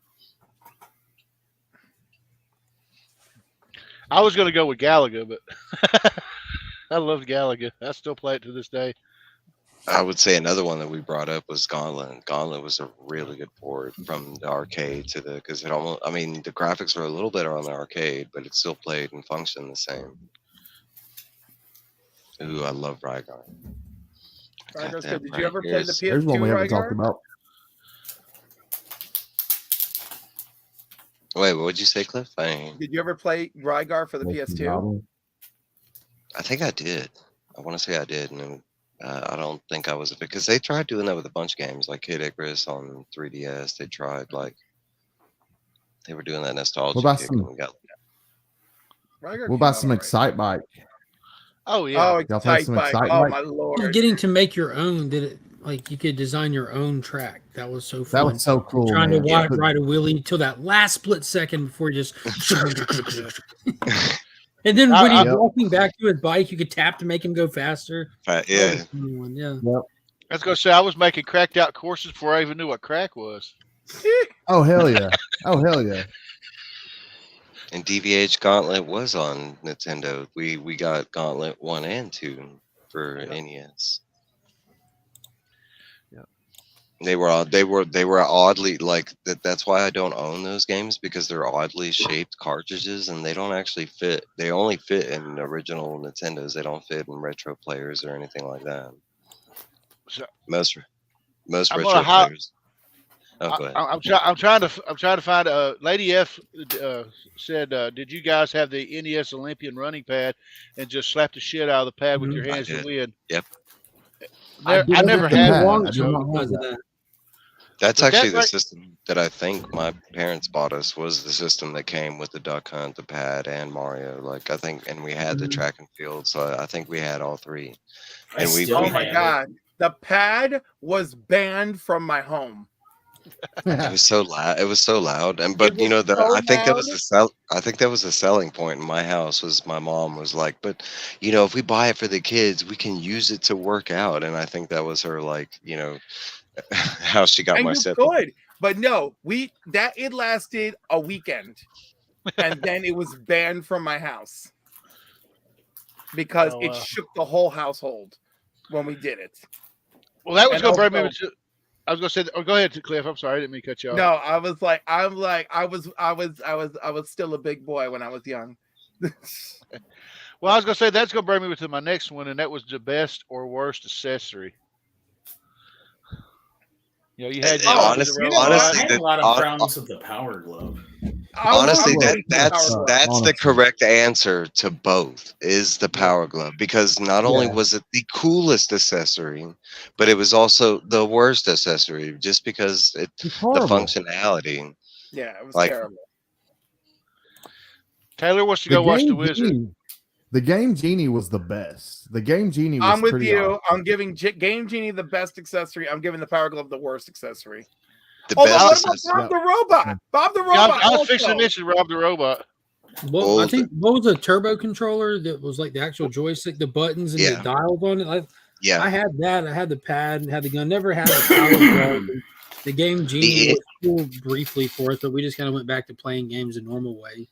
I was going to go with Galaga, but I loved Galaga. I still play it to this day.
I would say another one that we brought up was Gauntlet. Gauntlet was a really good port from the arcade to because it almost, I mean, the graphics were a little better on the arcade, but it still played and functioned the same. Ooh, I love Rygar.
Rygar's good. Did you ever play the PS2
There's one we haven't talked
Rygar?
about.
Wait, what'd you say, Cliff?
Did you ever play Rygar for the PS2?
I think I did. I want to say I did, and I don't think I was because they tried doing that with a bunch of games like Kid Icarus on 3DS. They tried they were doing that nostalgia.
What about
kick
some?
and we got,
Rygar
What about
came
some
out
Excite Bike?
Oh yeah.
Oh,
Y'all play
Excite
some
Bike.
Excite
Oh
Bike?
my lord.
Getting to make your own, did it like you could design your own track. That was so fun.
That was so cool.
Trying
man.
to ride a wheelie till that last split second before you just. And then when he's walking back to his bike, you could tap to make him go faster.
yeah.
Yeah.
Yep.
I was going to say I was making cracked out courses before I even knew what crack was.
Oh hell yeah! Oh hell yeah!
And DVH Gauntlet was on Nintendo. We got Gauntlet 1 and 2 for NES.
Yeah.
They were oddly like that. That's why I don't own those games because they're oddly shaped cartridges and they don't actually fit. They only fit in original Nintendos. They don't fit in retro players or anything like that.
So,
Most
I'm
retro
gonna
players. Oh, go ahead.
I'm trying to find. Lady F said, "Did you guys have the NES Olympian running pad and just slap the shit out of the pad with your hands to win?"
Yep.
I never
the
had
pad.
one.
I did not know that.
That's
Was that
actually the
right?
system that I think my parents bought us was the system that came with the Duck Hunt, the pad, and Mario. Like I think, and we had the track and field, so I think we had all three. And
Oh my god, the pad was banned from my home.
It was so loud. It was so loud, and but you know I think that was I think that was the selling point in my house was my mom was like, but you know, if we buy it for the kids, we can use it to work out, and I think that was her how she got my set.
Good, but no, it lasted a weekend, and then it was banned from my house because it shook the whole household when we did it.
Well, that was going to bring me to. I was going to say, go ahead, Cliff. I'm sorry, I didn't mean to cut you off.
No, I was still a big boy when I was young.
Well, I was going to say that's going to bring me to my next one, and that was the best or worst accessory. You know, you had
honestly,
I had a lot of problems with the Power Glove.
Honestly, that's the correct answer to both is the Power Glove because not only was it the coolest accessory, but it was also the worst accessory just because the functionality.
Yeah, it was
like,
terrible.
Taylor wants to go watch The Wizard.
The Game Genie was the best. The Game Genie was
I'm with
pretty
you.
awesome.
I'm giving Game Genie the best accessory. I'm giving the Power Glove the worst accessory.
What about
Bob the Robot? Bob the Robot.
I was fixing to mention Rob the Robot.
Well, I think what was a turbo controller that was like the actual joystick, the buttons and the dials on it. I had that. I had the pad and had the gun. Never had the Power Glove. The Game Genie was cool briefly for it, but we just kind of went back to playing games the normal way.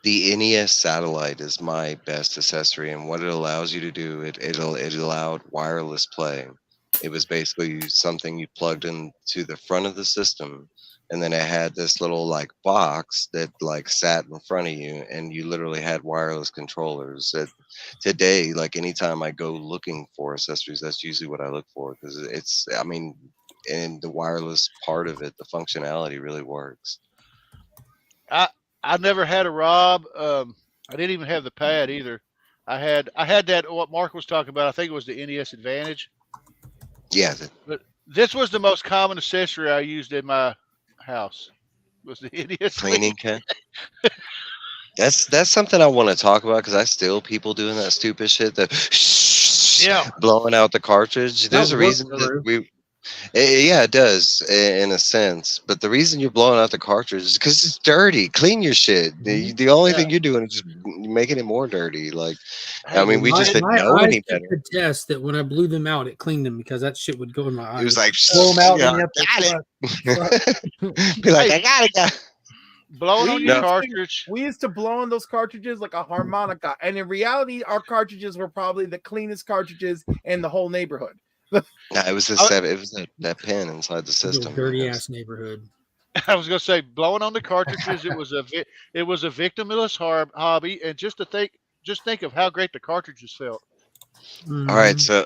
The NES Satellite is my best accessory, and what it allows you to do, it allowed wireless play. It was basically something you plugged into the front of the system, and then it had this little box that sat in front of you, and you literally had wireless controllers. That today, anytime I go looking for accessories, that's usually what I look for because and the wireless part of it, the functionality really works.
I never had a Rob. I didn't even have the pad either. I had that what Mark was talking about. I think it was the NES Advantage.
Yeah.
But this was the most common accessory I used in my house. Was the NES
Cleaning kit. That's something I want to talk about because I still people doing that stupid shit that blowing out the cartridge. There's a reason that yeah, it does in a sense, but the reason you're blowing out the cartridge is because it's dirty. Clean your shit. The only thing you're doing is just making it more dirty. Like, I mean, we just didn't know any better.
Could test that when I blew them out, it cleaned them because that shit would go in my eyes.
It was like,
blow them out
yeah,
and you have
it. Be like, I got it.
Blowing on your cartridge.
We used to blow on those cartridges like a harmonica, and in reality, our cartridges were probably the cleanest cartridges in the whole neighborhood.
No, it was that pin inside the system.
Dirty ass neighborhood.
I was gonna say blowing on the cartridges. It was a victimless hobby, and just think of how great the cartridges felt.
Mm-hmm.
All right, so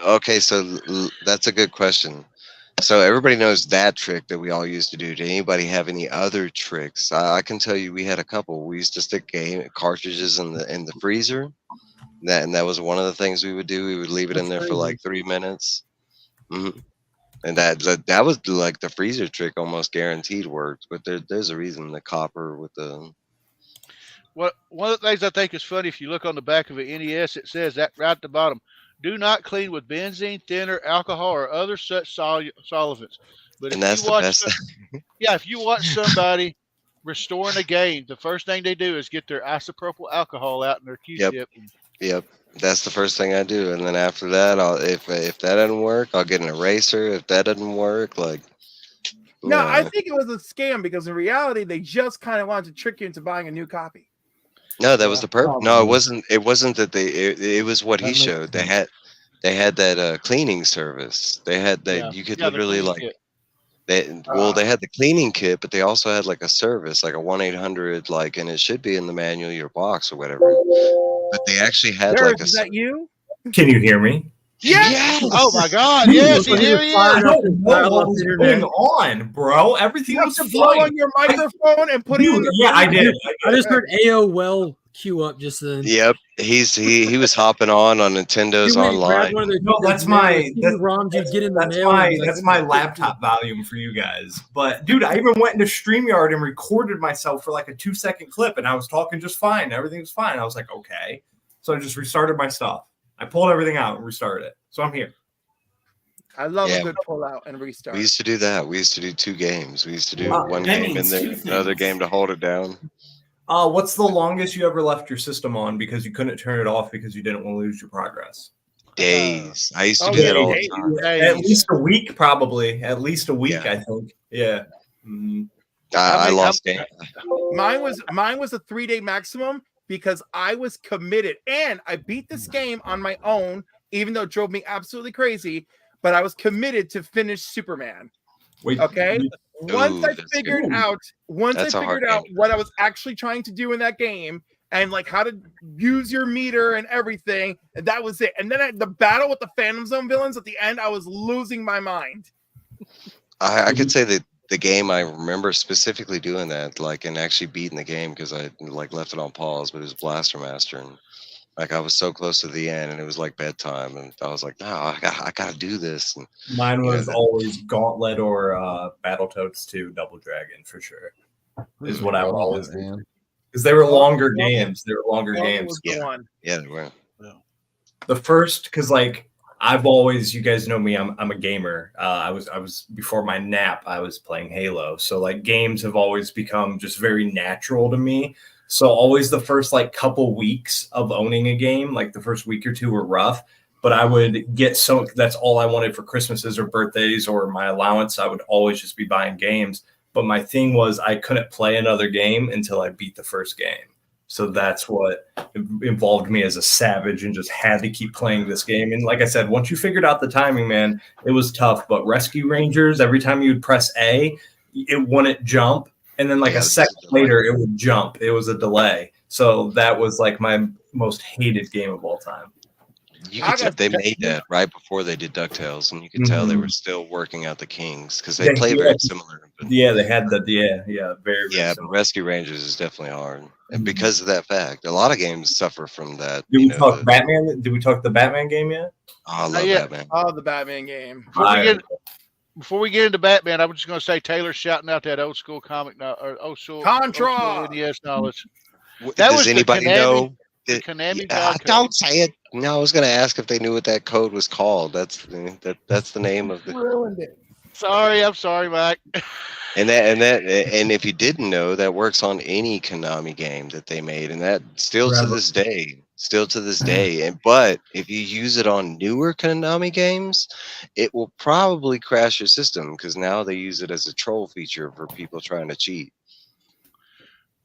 that's a good question. So everybody knows that trick that we all used to do. Did anybody have any other tricks? I can tell you we had a couple. We used to stick cartridges in the freezer. That was one of the things we would do. We would leave it in there for like 3 minutes. Mm-hmm. And that was like the freezer trick almost guaranteed worked. But there's a reason the copper with the.
One of the things I think is funny, if you look on the back of an NES, it says that right at the bottom. Do not clean with benzene, thinner, alcohol, or other such solvents. But if you watch somebody restoring a game, the first thing they do is get their isopropyl alcohol out in their Q-tip.
Yep, that's the first thing I do, and then after that, if that doesn't work, I'll get an eraser. If that doesn't work, like.
No, I think it was a scam because in reality, they just kind of wanted to trick you into buying a new copy.
No, that was the purpose. No, it wasn't. It wasn't that they. It was what he showed. They had that cleaning service. They had that you could literally like. They had the cleaning kit, but they also had like a service, like a 1-800, like, and it should be in the manual of your box or whatever. But they actually had like a.
Is that you?
Can you hear me?
Yes!
Oh my God! Yes, here he is.
I don't know what was going on, bro. Everything was
fine. Blow on your microphone and put it on your.
Yeah, I did.
I just heard AOL queue up just then.
Yep, he was hopping on Nintendo's online.
No, that's my laptop volume for you guys. But dude, I even went into StreamYard and recorded myself for like a 2-second clip, and I was talking just fine. Everything was fine. I was like, okay. So I just restarted my stuff. I pulled everything out and restarted it. So I'm here.
I love a good pull out and restart.
We used to do that. We used to do 2 games. We used to do one game and then another game to hold it down.
What's the longest you ever left your system on because you couldn't turn it off because you didn't want to lose your progress?
Days. I used to do that all the time.
At least a week, probably. At least a week, I think. Yeah. Mm-hmm.
I lost game.
Mine was a 3-day maximum because I was committed and I beat this game on my own, even though it drove me absolutely crazy. But I was committed to finish Superman. Okay. Once I figured out what I was actually trying to do in that game and like how to use your meter and everything, and that was it. And then the battle with the Phantom Zone villains at the end, I was losing my mind.
I could say that the game I remember specifically doing that, like, and actually beating the game because I like left it on pause, but it was Blaster Master, and like I was so close to the end, and it was like bedtime, and I was like, no, I gotta do this. And,
mine was always Gauntlet or Battletoads 2 Double Dragon for sure. Is what I would always do. Because they were longer games. They were longer games.
Yeah, they were.
The first, because like I've always, you guys know me, I'm a gamer. I was before my nap, I was playing Halo. So like games have always become just very natural to me. So always the first like couple weeks of owning a game, like the first week or 2 were rough, but I would get that's all I wanted for Christmases or birthdays or my allowance. I would always just be buying games. But my thing was I couldn't play another game until I beat the first game. So that's what involved me as a savage and just had to keep playing this game. And like I said, once you figured out the timing, man, it was tough. But Rescue Rangers, every time you would press A, it wouldn't jump. And then like a second later, it would jump. It was a delay. So that was like my most hated game of all time.
You could tell they made that right before they did DuckTales, and you could tell they were still working out the kinks because they play very similar in
Yeah, they had the very
Yeah, but
similar.
Rescue Rangers is definitely hard, and because of that fact, a lot of games suffer from that.
Did we talk Batman? Did we talk the Batman game yet?
I love
Yeah.
Batman.
Oh, the Batman game.
Before we get into Batman, I'm just going to say Taylor's shouting out that old school comic or old school
Contra!
NES knowledge. That
Does
was
anybody
the Konami,
know?
The Konami
Yeah,
God code.
don't say it. No, I was going to ask if they knew what that code was called. That's the name of the.
Ruined it.
Sorry, I'm sorry, Mike.
And if you didn't know, that works on any Konami game that they made, and that still to this day. But if you use it on newer Konami games, it will probably crash your system because now they use it as a troll feature for people trying to cheat.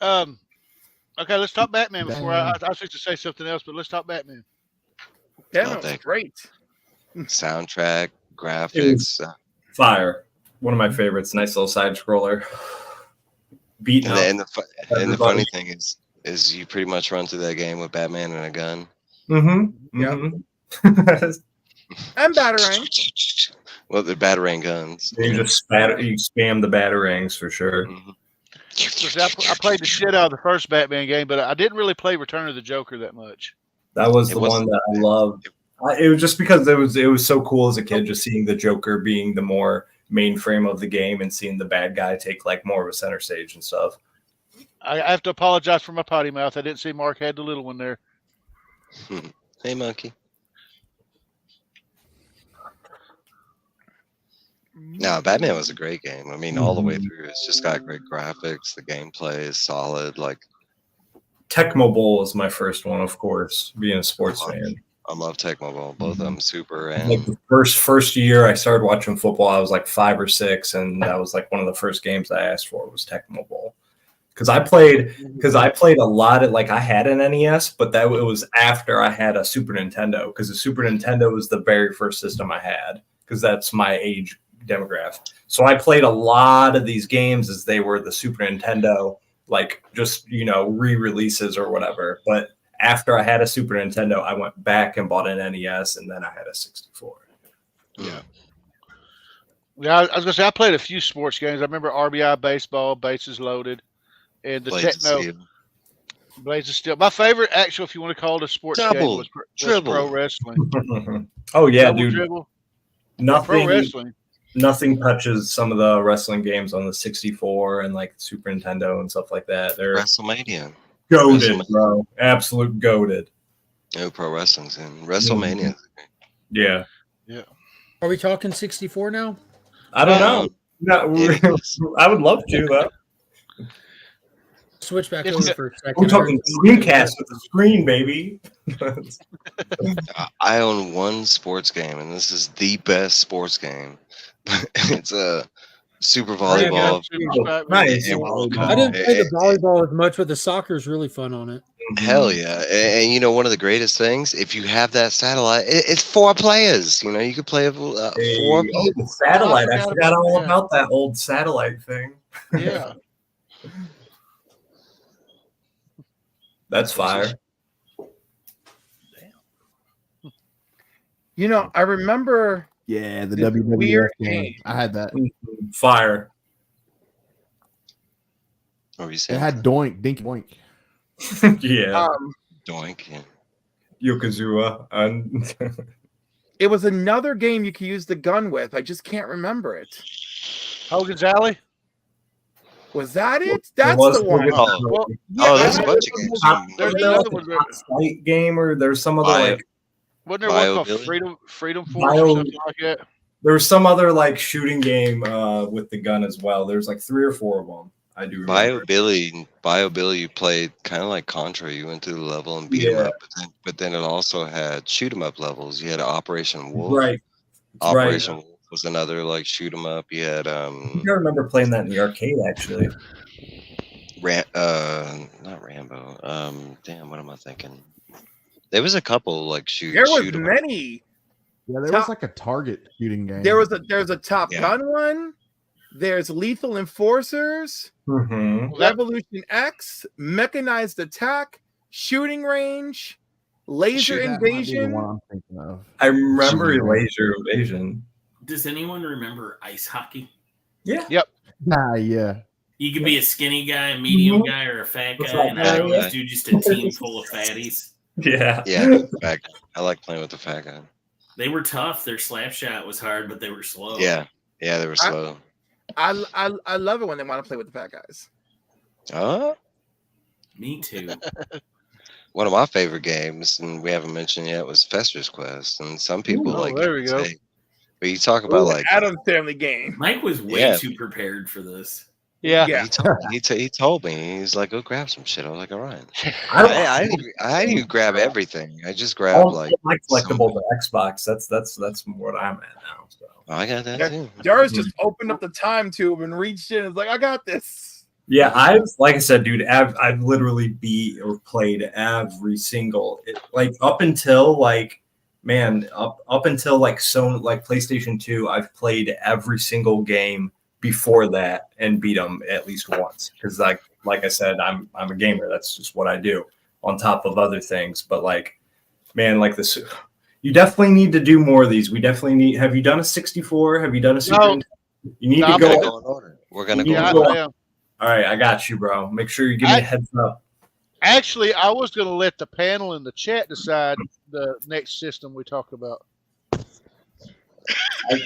Okay, let's talk Batman before I was supposed to say something else, but let's talk Batman.
Batman was great.
Soundtrack, graphics,
fire. One of my favorites. Nice little side scroller. Beating up.
And the funny thing is you pretty much run through that game with Batman and a gun.
Mm-hmm.
Yep. And Batarang.
Well, the Batarang guns.
You just spam the Batarangs for sure.
I played the shit out of the first Batman game, but I didn't really play Return of the Joker that much.
That was the one that I loved. It was just because it was so cool as a kid, just seeing the Joker being the more mainframe of the game and seeing the bad guy take like more of a center stage and stuff.
I have to apologize for my potty mouth. I didn't see Mark had the little one there.
Hey, monkey. No, Batman was a great game. I mean, all the way through, it's just got great graphics. The gameplay is solid. Like
Tecmo Bowl was my first one, of course, being a sports fan.
I love Tecmo Bowl, both of them super. And
like the first year I started watching football, I was like 5 or 6, and that was like one of the first games I asked for was Tecmo Bowl. Because I played a lot of, like, I had an NES, but it was after I had a Super Nintendo, because the Super Nintendo was the very first system I had, because that's my age demographic. So I played a lot of these games as they were the Super Nintendo, like just, re-releases or whatever. But after I had a Super Nintendo, I went back and bought an NES, and then I had a 64.
Yeah.
Yeah, I was going to say, I played a few sports games. I remember RBI Baseball, Bases Loaded, and the Techno. Blades of Steel. My favorite, actually, if you want to call it a sports game, was pro wrestling.
Oh, yeah,
Double
dude.
Dribble.
Nothing,
Pro wrestling.
Nothing touches some of the wrestling games on the 64 and like Super Nintendo and stuff like that. They're
WrestleMania.
Goated, bro. Absolute goated.
No pro wrestling's in WrestleMania.
Yeah.
Yeah.
Are we talking 64 now?
I don't know. No, I would love to, though.
Switch back over for a second.
We're talking screencast with the screen, baby.
I own one sports game, and this is the best sports game. It's a Super Volleyball.
Nice.
I didn't play the volleyball as much, but the soccer is really fun on it.
Hell yeah. And one of the greatest things, if you have that satellite, it's 4 players. You could play 4
the satellite. I forgot all about that old satellite thing.
Yeah.
That's fire.
I remember.
Yeah, the WWF
weird
game. I had that.
Fire.
What were you
It
saying?
had Doink, Dink, Boink.
Yeah.
Doink. Yeah.
Yokozuna.
It was another game you could use the gun with. I just can't remember it.
Hogan's Alley?
Was that it? That's the one.
There's a bunch of games.
There's another one.
Fight game, or there's some other
Wasn't there one called Freedom Force or something like that?
There was some other like shooting game with the gun as well. There's like 3 or 4 of them. I do remember.
Bio Billy, you played kind of like Contra. You went through the level and beat him up, but then it also had shoot 'em up levels. You had Operation Wolf.
Right.
Operation Wolf was another like shoot 'em up. You had
I remember playing that in the arcade actually.
Not Rambo. Damn, what am I thinking? There was a couple like
There was many.
Yeah, there was like a Target shooting game.
There's a Top Gun one. There's Lethal Enforcers, Revolution X, Mechanized Attack, Shooting Range, Laser Invasion.
One I'm thinking of.
I remember Laser Invasion.
Does anyone remember ice hockey?
Yeah.
Yep.
Yeah.
You could be a skinny guy, a medium guy, or a fat
What's
guy,
up,
and
guy?
I always do just a team full of fatties.
Yeah.
Yeah, the fat guy. I like playing with the fat guy.
They were tough. Their slap shot was hard, but they were slow.
Yeah, they were slow.
I love it when they want to play with the fat guys.
Oh,
Me too.
one of my favorite games, and we haven't mentioned yet, was Fester's Quest. And some people
Oh,
like
there we go.
say, but you talk about like
Adam's Family game.
Mike was way
Yeah.
too prepared for this.
Yeah.
Yeah.
he told me, he's like, go grab some shit. I was like, all right.
I
I didn't grab everything. I just
I
grabbed
don't
like
like collectible for Xbox. That's what I'm at now. So.
oh, I got that too.
Darius just opened up the time tube and reached in and was like, I got this.
Yeah, like I said, dude, I've literally beat or played every single like up until like up until like PlayStation 2, I've played every single game before that and beat them at least once because like I said, I'm a gamer. That's just what I do on top of other things. But like, man, like this, you definitely need to do more of these. We definitely need. Have you done a 64? Have you done a Super?
No.
You need
No,
to
I'm
go.
gonna
Go in order. We're gonna go.
Yeah,
in order.
I am.
All right, I got you, bro. Make sure you give me a heads up.
Actually, I was going to let the panel in the chat decide the next system we talk about.
I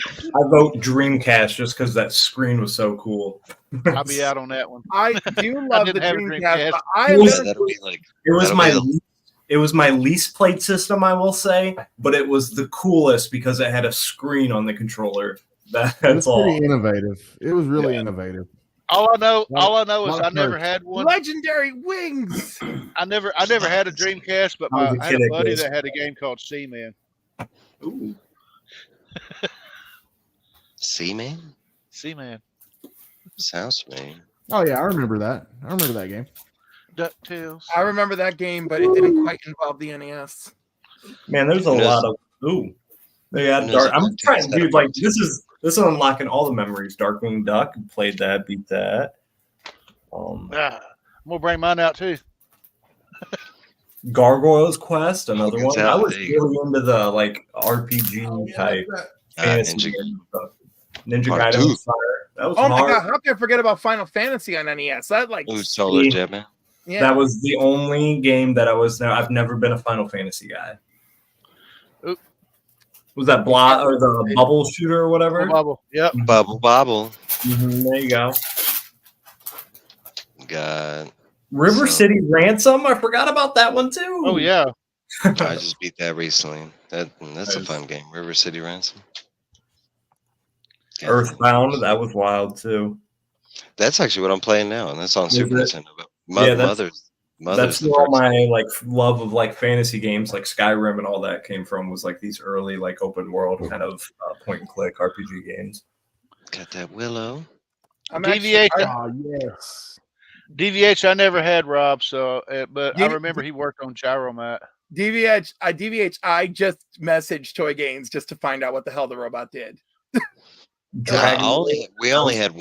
vote Dreamcast just because that screen was so cool.
I'll be out on that one.
I do love the
didn't have a
Dreamcast,
Dreamcast.
but I
It
am
was-
Yeah, that'll be like
It was
That'll
my
be the-
least, it was my least played system, I will say, but it was the coolest because it had a screen on the controller. That's
It's
all.
pretty innovative. It was really innovative.
All I know is
Not
I
a
never
curse.
had one.
legendary wings.
I never had a Dreamcast, but
I was a
I had
kid
a
at
buddy
this.
that had a game called Seaman.
Ooh.
Seaman?
Seaman.
Sounds familiar.
Oh yeah, I remember that. I remember that game.
DuckTales.
I remember that game, but it didn't quite involve the NES.
Man, there's a
Who knows?
lot of Yeah,
Who knows
dark.
if
I'm
that
trying,
takes
dude.
that
Like
up?
this is unlocking all the memories. Darkwing Duck, played that, beat that.
I'm gonna bring mine out too.
Gargoyles Quest, another
Look
one.
at that,
I was
there you go.
really into the like RPG type fantasy
Ninja.
game stuff. Ninja
Part
Gaiden
two.
on Fire. That was
Oh my
hard.
god, how can I forget about Final Fantasy on NES? That like
Ooh, Solar
See?
Jet, man.
yeah.
That was the only game that I've never been a Final Fantasy guy.
Oop.
Was that or the bubble shooter or whatever?
Bubble. Yep.
Bubble Bobble.
There you go.
God.
River
So-
City Ransom. I forgot about that one too.
Oh yeah.
I just beat that recently. That's a
Nice.
fun game. River City Ransom. God.
Earthbound. That was wild too.
That's actually what I'm playing now, and that's on
Is
Super
it?
Nintendo. But
Yeah, that's-
Mother's
That's
the
where all
first.
my like love of like fantasy games like Skyrim and all that came from. Was like these early like open world kind of point and click RPG games.
Got that Willow.
I'm
DVH.
Oh yes.
DVH. I never had Rob, so but I
D-
remember he worked on Gyromat.
DVH. I just messaged Toy Games just to find out what the hell the robot did.
We only had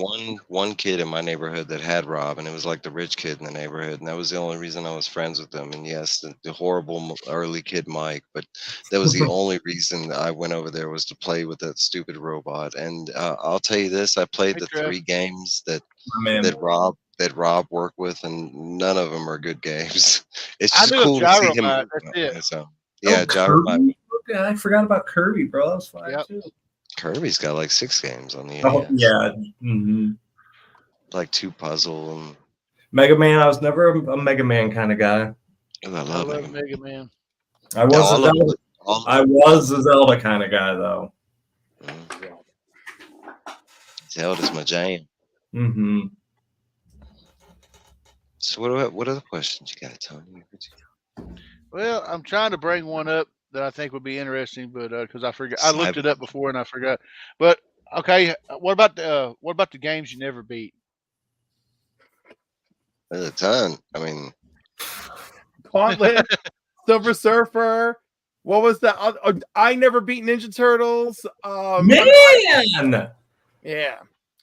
one kid in my neighborhood that had Rob, and it was like the rich kid in the neighborhood, and that was the only reason I was friends with them. And yes, the horrible early kid Mike, but that was the only reason I went over there was to play with that stupid robot. And I'll tell you this: I played
Hey,
the
Trev.
3 games that
Man,
Rob worked with, and none of them are good games. It's
I
just
knew of
cool to see him.
Gyromite, that's it.
So, yeah,
oh,
Gyromite.
Kirby? Okay, I forgot about Kirby, bro. That was fine
Yep.
too.
Kirby's got like 6 games on the NES.
Oh, yeah. hmm
Like 2 puzzle and
Mega Man. I was never a Mega Man kind of guy.
ooh, I
I
love
love
it.
Mega Man.
I was
All
a
of
Zelda,
it. All of
I was a Zelda kind of guy though.
it. Zelda's my jam.
hmm
So what other questions you got, Tony?
Well, I'm trying to bring one up that I think would be interesting, but because I forgot, I looked it up before and I forgot. But okay, what about the games you never beat?
There's a ton. I mean,
Gauntlet, Silver Surfer. What was that? I never beat Ninja Turtles.
Man,
Yeah,
you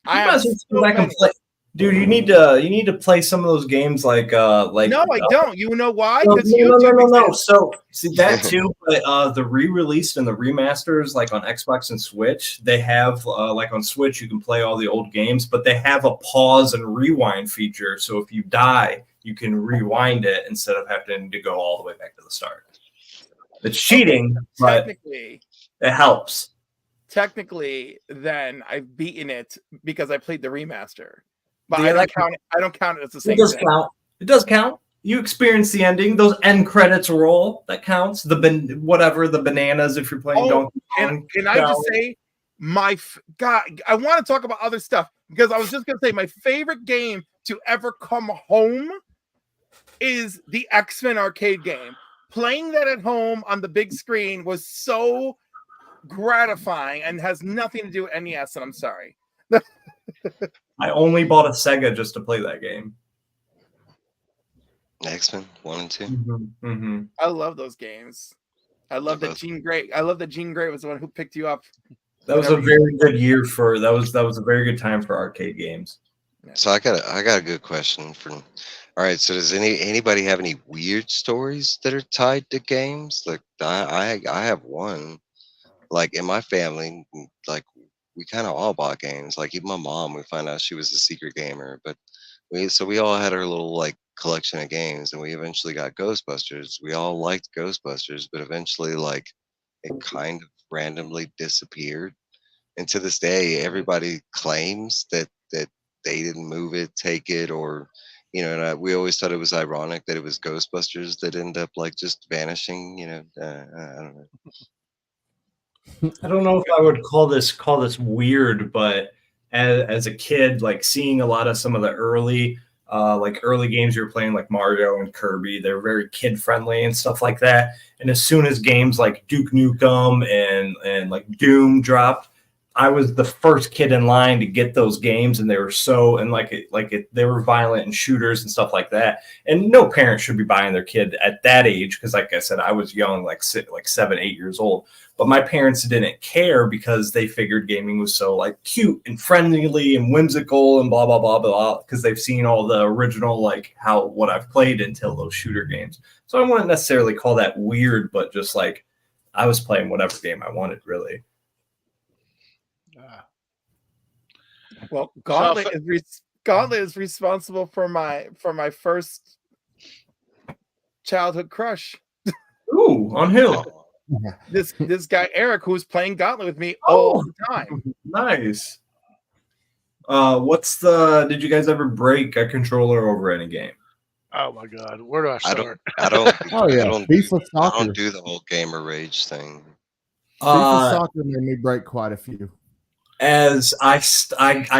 I
might
have
as well
so
go back and
many.
play. Dude, you need to play some of those games like
No, I don't. You know why?
No,
Because
no. So see that too, but the re-released and the remasters, like on Xbox and Switch, they have like on Switch you can play all the old games, but they have a pause and rewind feature. So if you die, you can rewind it instead of having to go all the way back to the start. It's cheating, but
technically,
it helps.
Technically, then I've beaten it because I played the remaster. But
Do
I
you
don't
like-
count it. I don't count it as the same
It does
thing.
count. It does count. You experience the ending. Those end credits roll. That counts. The bananas if you're playing Donkey Kong.
Can I just say, God, I want to talk about other stuff because I was just gonna say my favorite game to ever come home is the X-Men arcade game. Playing that at home on the big screen was so gratifying and has nothing to do with NES. And I'm sorry.
I only bought a Sega just to play that game.
X-Men 1 and 2.
Mm-hmm.
I love those games. I love that Jean Grey. I love that Jean Grey was the one who picked you up.
That was a very good year for that was a very good time for arcade games.
So I got a good question for. All right, so does anybody have any weird stories that are tied to games? Like I have one. Like in my family, like we kind of all bought games. Like even my mom, we found out she was a secret gamer, but we all had our little like collection of games, and we eventually got Ghostbusters. We all liked Ghostbusters, but eventually like it kind of randomly disappeared. And to this day, everybody claims that they didn't move it, take it, or and we always thought it was ironic that it was Ghostbusters that ended up like just vanishing. I don't know.
I don't know if I would call this weird, but as a kid, like seeing a lot of some of the early games you were playing, like Mario and Kirby, they're very kid friendly and stuff like that. And as soon as games like Duke Nukem and like Doom dropped, I was the first kid in line to get those games, and they were they were violent and shooters and stuff like that. And no parent should be buying their kid at that age because, like I said, I was young, like 7, 8 years old. But my parents didn't care because they figured gaming was so like cute and friendly and whimsical and blah blah blah blah because they've seen all the original what I've played until those shooter games. So I wouldn't necessarily call that weird, but just like I was playing whatever game I wanted, really.
Well, Gauntlet is responsible for my first childhood crush.
Ooh, on who?
This guy Eric, who's playing Gauntlet with me all the time.
Nice. Did you guys ever break a controller over any game?
Oh my God, where do I start?
I don't.
Oh yeah,
I don't do the whole gamer rage thing.
FIFA Soccer made me break quite a few.
As I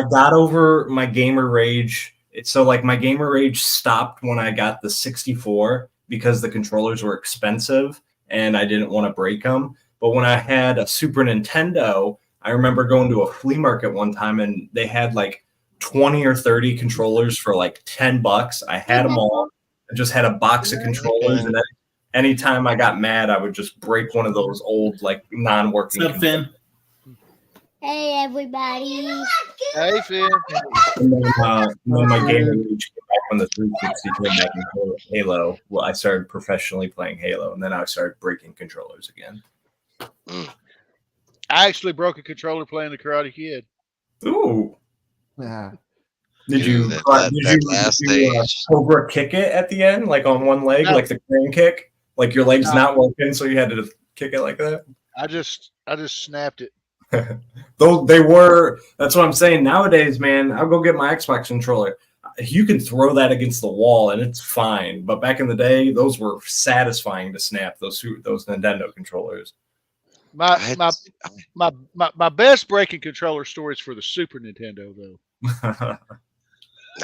got over my gamer rage. So like my gamer rage stopped when I got the 64 because the controllers were expensive and I didn't want to break them. But when I had a Super Nintendo, I remember going to a flea market one time and they had like 20 or 30 controllers for like $10. I had them all. I just had a box of controllers, and then anytime I got mad, I would just break one of those old like non-working.
What's up, Finn?
Hey, everybody.
Hey, Finn.
And then my gamer rage came back when the 360 came back in Halo. Well, I started professionally playing Halo, and then I started breaking controllers again.
I actually broke a controller playing the Karate Kid.
Ooh.
Yeah.
Did you Cobra kick it at the end, like on one leg, like the crane kick? Like your leg's not working, so you had to kick it like that?
I just snapped it.
That's what I'm saying. Nowadays, man, I'll go get my Xbox controller. You can throw that against the wall and it's fine. But back in the day, those were satisfying to snap, those Nintendo controllers.
My best breaking controller stories for the Super Nintendo though.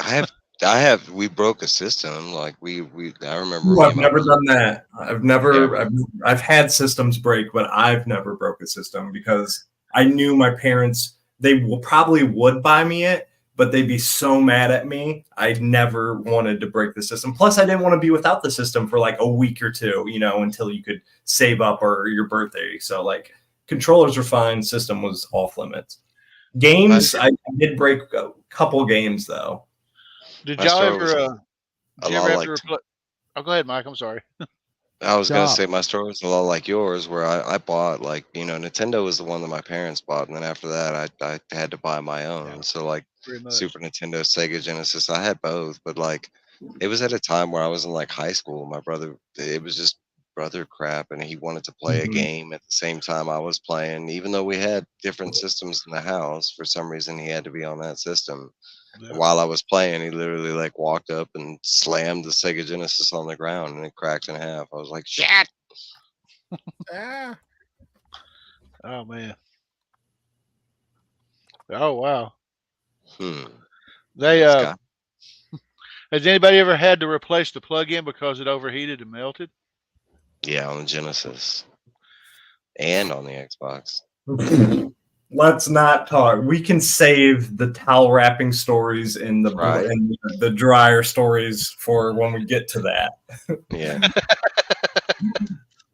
I have we broke a system like I remember.
Ooh, I've never done that. I've had systems break, but I've never broke a system because I knew my parents, they probably would buy me it, but they'd be so mad at me. I never wanted to break the system. Plus, I didn't want to be without the system for like a week or two, until you could save up or your birthday. So like controllers were fine. System was off limits. Games, I did break a couple games though.
Did
My
y'all
story was
ever?
a
Did you
lot
ever have
like
to replace? Oh, go ahead, Mike. I'm sorry.
I was gonna
Stop.
say my story was a lot like yours, where I bought like Nintendo was the one that my parents bought, and then after that I had to buy my own.
Yeah,
So like
very much.
Super Nintendo, Sega Genesis, I had both, but like it was at a time where I was in like high school. My brother, it was just brother crap, and he wanted to play a
Mhm.
game at the same time I was playing, even though we had different systems in the house. For some reason, he had to be on that system.
Yeah.
And while I was playing, he literally like walked up and slammed the Sega Genesis on the ground, and it cracked in half. I was like, "Shit!"
Ah,
Oh man. Oh wow. They
Scott.
has anybody ever had to replace the plug-in because it overheated and melted?
Yeah, on the Genesis and on the Xbox.
Let's not talk. We can save the towel wrapping stories and
Right.
and the dryer stories for when we get to that.
Yeah.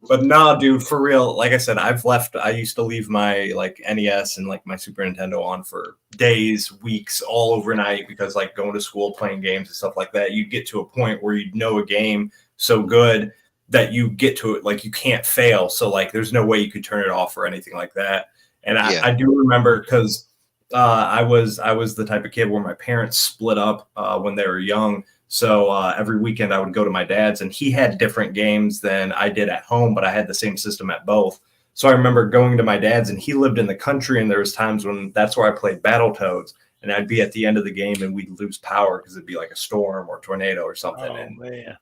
But no, dude, for real. Like I said, I used to leave my like NES and like my Super Nintendo on for days, weeks, all overnight because like going to school, playing games and stuff like that, you'd get to a point where you'd know a game so good that you get to it like you can't fail. So like there's no way you could turn it off or anything like that. And
Yeah.
I do remember because I was the type of kid where my parents split up when they were young. So every weekend I would go to my dad's, and he had different games than I did at home, but I had the same system at both. So I remember going to my dad's, and he lived in the country, and there was times when that's where I played Battletoads, and I'd be at the end of the game, and we'd lose power because it'd be like a storm or tornado or something.
Oh
And
man.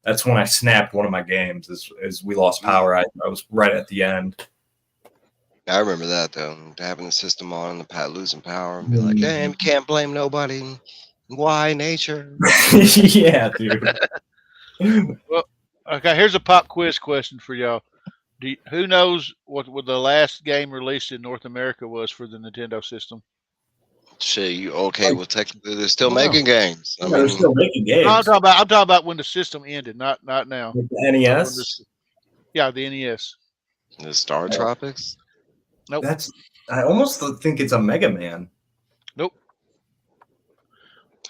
that's when I snapped one of my games as we lost power. I was right at the end.
I remember that though, having the system on, the pat losing power, and be like, "Damn, you can't blame nobody. Why nature?"
Yeah, dude.
Well, okay. Here's a pop quiz question for y'all. Who knows what the last game released in North America was for the Nintendo system?
Shit, you okay?
Like,
Well, technically, they're still
Wow.
making games. I
Yeah, they're
mean,
still making
No, I'm
games.
talking about when the system ended, not now.
Like the
Like when
NES.
yeah, the NES.
the Star Tropics.
Nope.
I almost think it's a Mega Man.
Nope.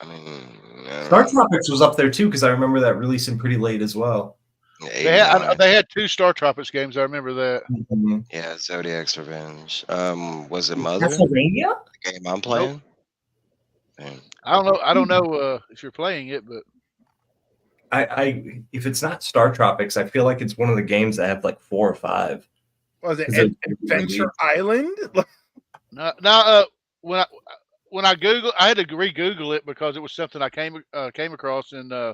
I mean, I don't
Star
know.
Tropics was up there too because I remember that releasing pretty late as well.
89.
They had 2 Star Tropics games. I remember that.
Yeah, Zodiac's Revenge. Was it Mother?
Castlevania?
The game I'm playing. Man.
I don't know if you're playing it, but
I if it's not Star Tropics, I feel like it's one of the games that have like 4 or 5.
was it
Is it-
Adventure Island?
no. When I Google, I had to re-Google it because it was something I came across, and I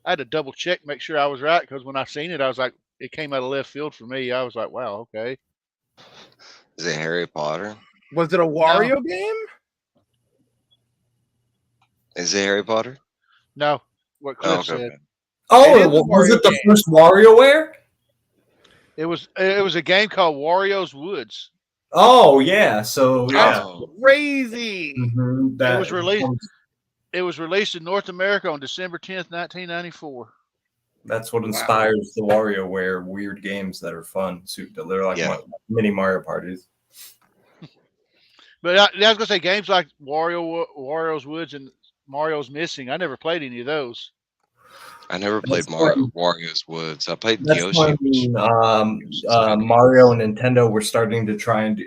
had to double check, make sure I was right. Because when I seen it, I was like, it came out of left field for me. I was like, wow, okay.
Is it Harry Potter?
Was it a Wario game?
Is it Harry Potter?
No, what Cliff
Oh, okay.
said.
Oh,
It is a
was
Wario
it the
game.
first WarioWare?
It was a game called Wario's Woods.
Oh yeah, so yeah.
Oh,
Crazy.
Mhm,
It was released. It was released in North America on December 10th, 1994.
That's what inspires the WarioWare weird games that are fun. They're like
Yeah.
mini Mario parties.
But I was gonna say games like Wario's Woods and Mario's Missing. I never played any of those.
I never played
That's
Wario's Woods. I played
That's
Yoshi.
when Mario and Nintendo were starting to try and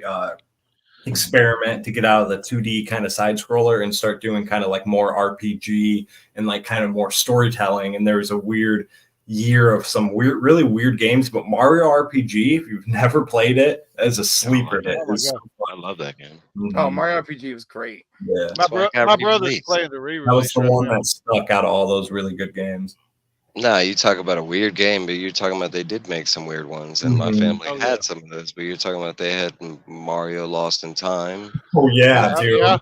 experiment to get out of the 2D kind of side scroller and start doing kind of like more RPG and like kind of more storytelling. And there was a weird year of some really weird games, but Mario RPG, if you've never played it, is a sleeper hit.
Oh my
It's
God.
I love that game.
Oh, Mario RPG was great.
Yeah.
That's why it got
My brother's
re-released.
playing the
That was
re-release
the
right
one
now.
that stuck out of all those really good games.
Nah, you talk about a weird game, but you're talking about they did make some weird ones, and my
Mhm.
family
Oh,
had
yeah.
some of those. But you're talking about they had Mario Lost in Time,
Oh yeah,
Oh,
dude.
yeah.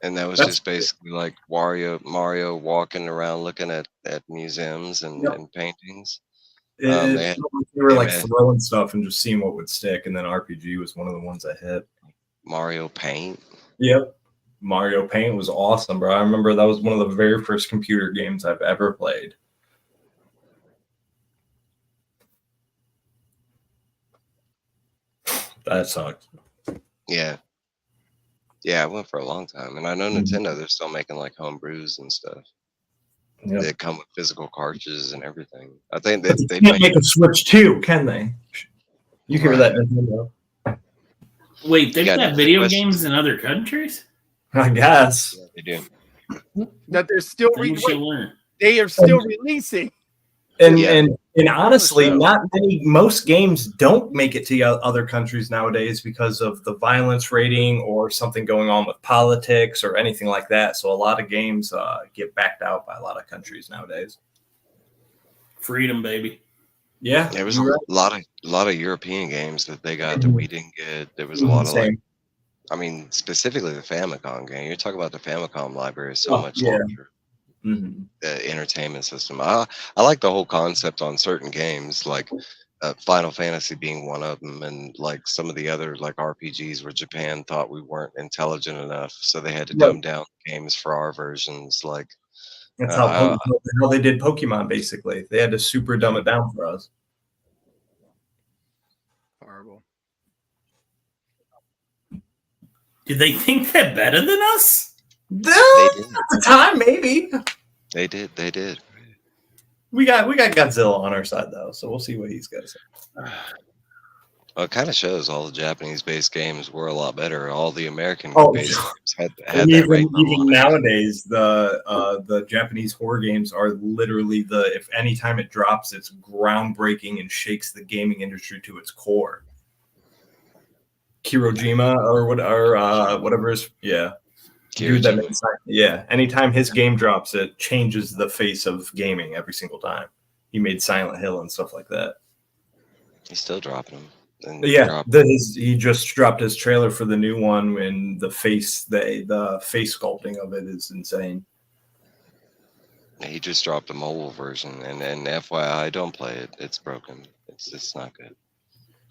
and that was
That's-
just basically like Mario walking around looking at museums and,
Yep.
and paintings.
It
They had-
felt like they were like
man.
throwing stuff and just seeing what would stick, and then RPG was one of the ones that hit.
Mario Paint.
Yep. Mario Paint was awesome, bro. I remember that was one of the very first computer games I've ever played. That sucked.
Yeah. Yeah, I went for a long time, and I know
Mhm.
Nintendo. They're still making like home brews and stuff. that come with physical cartridges and everything. I think that they
can't make a Switch 2, can they? You hear that, Nintendo?
Wait, they
got
have
any
video
questions?
games in other countries?
I guess.
They do.
That they're still
You should learn.
they are still releasing.
And
Yeah.
and honestly,
so.
most games don't make it to other countries nowadays because of the violence rating or something going on with politics or anything like that. So a lot of games get backed out by a lot of countries nowadays.
Freedom, baby.
Yeah,
There was a lot of European games that they got that we didn't get. There was a lot of like, I mean, specifically the Famicom game. You're talking about the Famicom library is so much larger. The entertainment system. I like the whole concept on certain games, like Final Fantasy being one of them, and like some of the other like RPGs where Japan thought we weren't intelligent enough, so they had to dumb down games for our versions. Like
that's how they did Pokemon. Basically, they had to super dumb it down for us.
Horrible.
Did they think they're better than us?
At the time, maybe
they did.
We got Godzilla on our side though, so we'll see what he's got to say.
Well, it kind of shows all the Japanese-based games were a lot better. All the American-based games had
and
that rate.
even nowadays, the Japanese horror games are literally if any time it drops, it's groundbreaking and shakes the gaming industry to its core. Kirojima or whatever is Dude that made anytime his game drops, it changes the face of gaming every single time. He made Silent Hill and stuff like that.
He's still dropping them.
He just dropped his trailer for the new one, and the face sculpting of it is insane.
He just dropped a mobile version, and FYI, don't play it. It's broken. It's not good.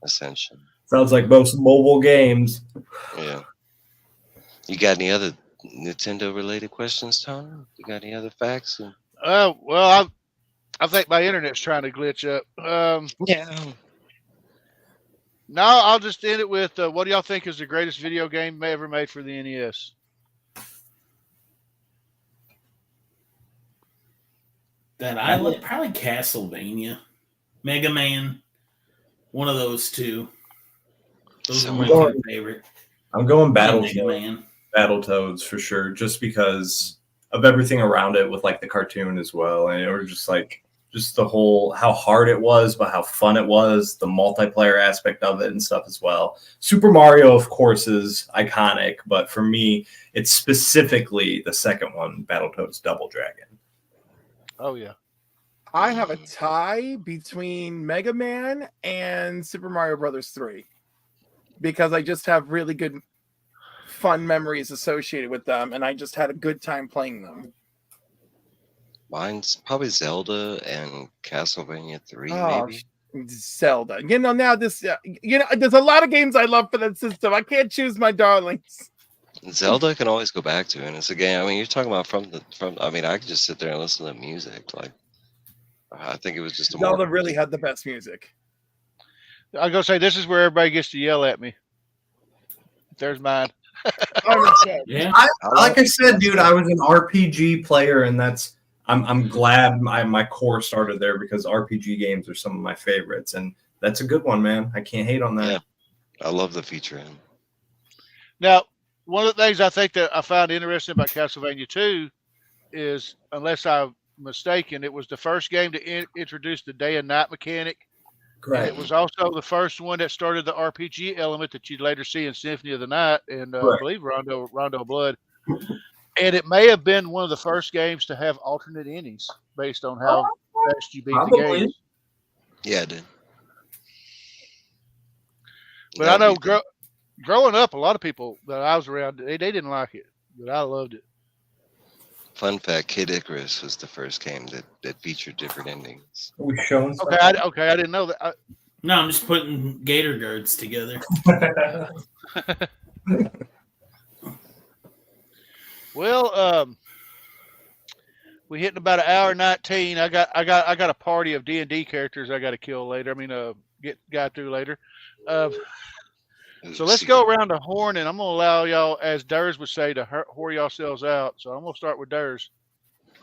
Ascension.
Sounds like most mobile games.
Yeah. You got any other Nintendo related questions, Tony? You got any other facts?
Well, I think my internet's trying to glitch up. No, I'll just end it with what do y'all think is the greatest video game ever made for the NES?
That I love, probably Castlevania, Mega Man, one of those two. Those are my two favorite.
I'm going
Battletoads
for sure, just because of everything around it with like the cartoon as well, and it was just the whole how hard it was, but how fun it was, the multiplayer aspect of it and stuff as well. Super Mario, of course, is iconic, but for me, it's specifically the second one, Battletoads Double Dragon.
Oh yeah.
I have a tie between Mega Man and Super Mario Brothers 3 because I just have really good fun memories associated with them, and I just had a good time playing them.
Mine's probably Zelda and Castlevania 3, maybe.
Zelda. Now there's a lot of games I love for that system. I can't choose my darlings.
Zelda I can always go back to, and it's a game. I mean, you're talking about I mean, I could just sit there and listen to music. Like, I think it was just
Zelda really had the best music.
I was gonna say this is where everybody gets to yell at me. There's mine.
Yeah.
Like I said, dude, I was an RPG player, and I'm glad my core started there because RPG games are some of my favorites, and that's a good one, man. I can't hate on that.
Yeah, I love the feature in.
Now, one of the things I think that I found interesting about Castlevania 2 is, unless I'm mistaken, it was the first game to introduce the day and night mechanic.
Correct.
It was also the first one that started the RPG element that you'd later see in Symphony of the Night and I believe Rondo of Blood. And it may have been one of the first games to have alternate endings based on how fast you beat the game.
Yeah, it did.
But I know growing up, a lot of people that I was around, they didn't like it, but I loved it.
Fun fact: Kid Icarus was the first game that featured different endings.
Are we showing?
Okay, I didn't know that.
No, I'm just putting gator guards together.
Well, we hitting about an hour 19. I got a party of D&D characters I got to kill later. I mean, got through later. So let's go around the horn, and I'm gonna allow y'all, as Durs would say, to whore yourselves out. So I'm gonna start with Durs.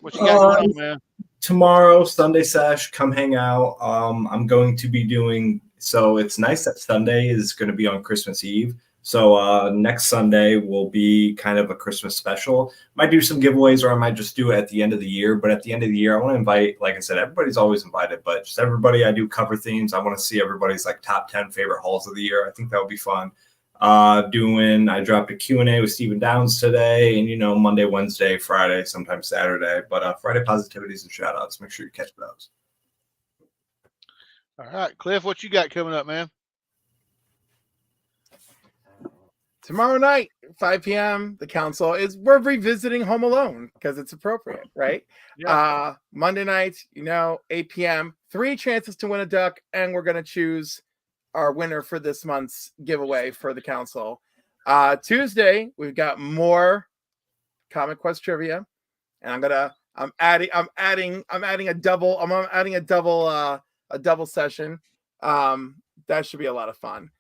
What you got going on, man?
Tomorrow, Sunday sesh, come hang out. I'm going to be doing, so it's nice that Sunday is going to be on Christmas Eve. So next Sunday will be kind of a Christmas special. Might do some giveaways, or I might just do it at the end of the year. But at the end of the year, I want to invite, like I said, everybody's always invited, but just everybody. I do cover themes. I want to see everybody's like top 10 favorite hauls of the year. I think that would be fun. I dropped a Q&A with Stephen Downs today, and Monday, Wednesday, Friday, sometimes Saturday, but Friday positivities and shout outs. Make sure you catch those.
All right, Cliff, what you got coming up, man?
Tomorrow night, 5 p.m., the council we're revisiting Home Alone because it's appropriate, right?
Yeah.
Monday night, 8 p.m., 3 chances to win a duck, and we're going to choose our winner for this month's giveaway for the council. Tuesday, we've got more Comic Quest trivia, and I'm adding a double session. That should be a lot of fun.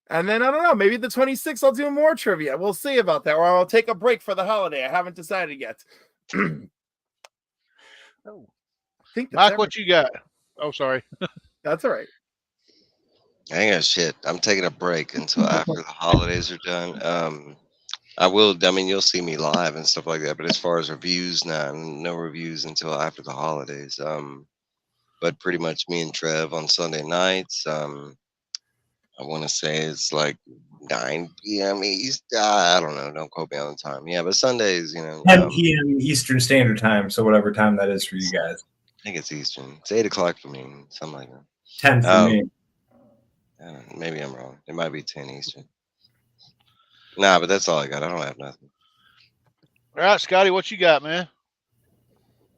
And then I don't know, maybe the 26th I'll do more trivia. We'll see about that, or I'll take a break for the holiday. I haven't decided yet.
I think Mike, what you got? Oh, sorry.
That's all right.
I ain't got shit. I'm taking a break until after the holidays are done. You'll see me live and stuff like that. But as far as reviews, no reviews until after the holidays. But pretty much me and Trev on Sunday nights. I want to say it's like 9 p.m. East. I don't know. Don't quote me on the time. Yeah, but Sundays,
10 p.m. Eastern Standard Time. So whatever time that is for you guys.
I think it's Eastern. It's 8 o'clock for me. Something like that.
10 for me.
Maybe I'm wrong. It might be 10 Eastern. Nah, but that's all I got. I don't have nothing.
All right, Scotty, what you got, man?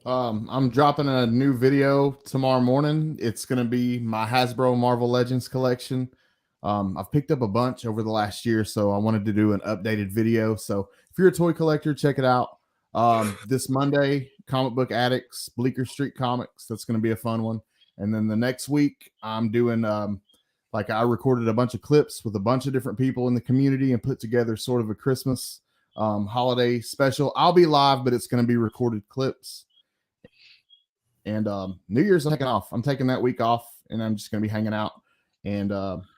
I'm dropping a new video tomorrow morning. It's going to be my Hasbro Marvel Legends collection. I've picked up a bunch over the last year, so I wanted to do an updated video. So if you're a toy collector, check it out. This Monday, Comic Book Addicts, Bleecker Street Comics. That's going to be a fun one. And then the next week, I'm doing I recorded a bunch of clips with a bunch of different people in the community and put together sort of a Christmas holiday special. I'll be live, but it's going to be recorded clips. And New Year's, I'm taking off. I'm taking that week off, and I'm just going to be hanging out and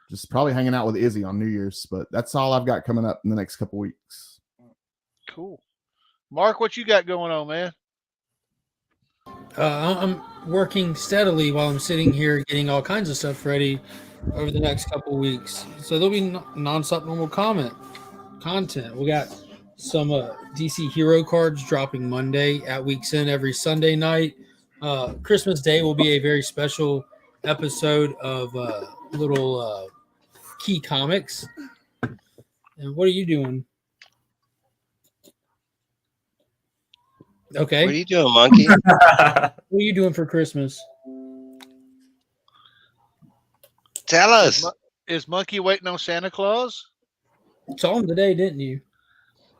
just probably hanging out with Izzy on New Year's. But that's all I've got coming up in the next couple weeks.
Cool. Mark, what you got going on, man?
I'm working steadily while I'm sitting here getting all kinds of stuff ready over the next couple of weeks. So there'll be nonstop normal content. We got some DC hero cards dropping Monday at Week's End every Sunday night. Christmas Day will be a very special episode of little key comics. And what are you doing? Okay.
What are you doing, monkey?
What are you doing for Christmas?
Tell us.
Is Monkey waiting on Santa Claus?
Saw him today, didn't you?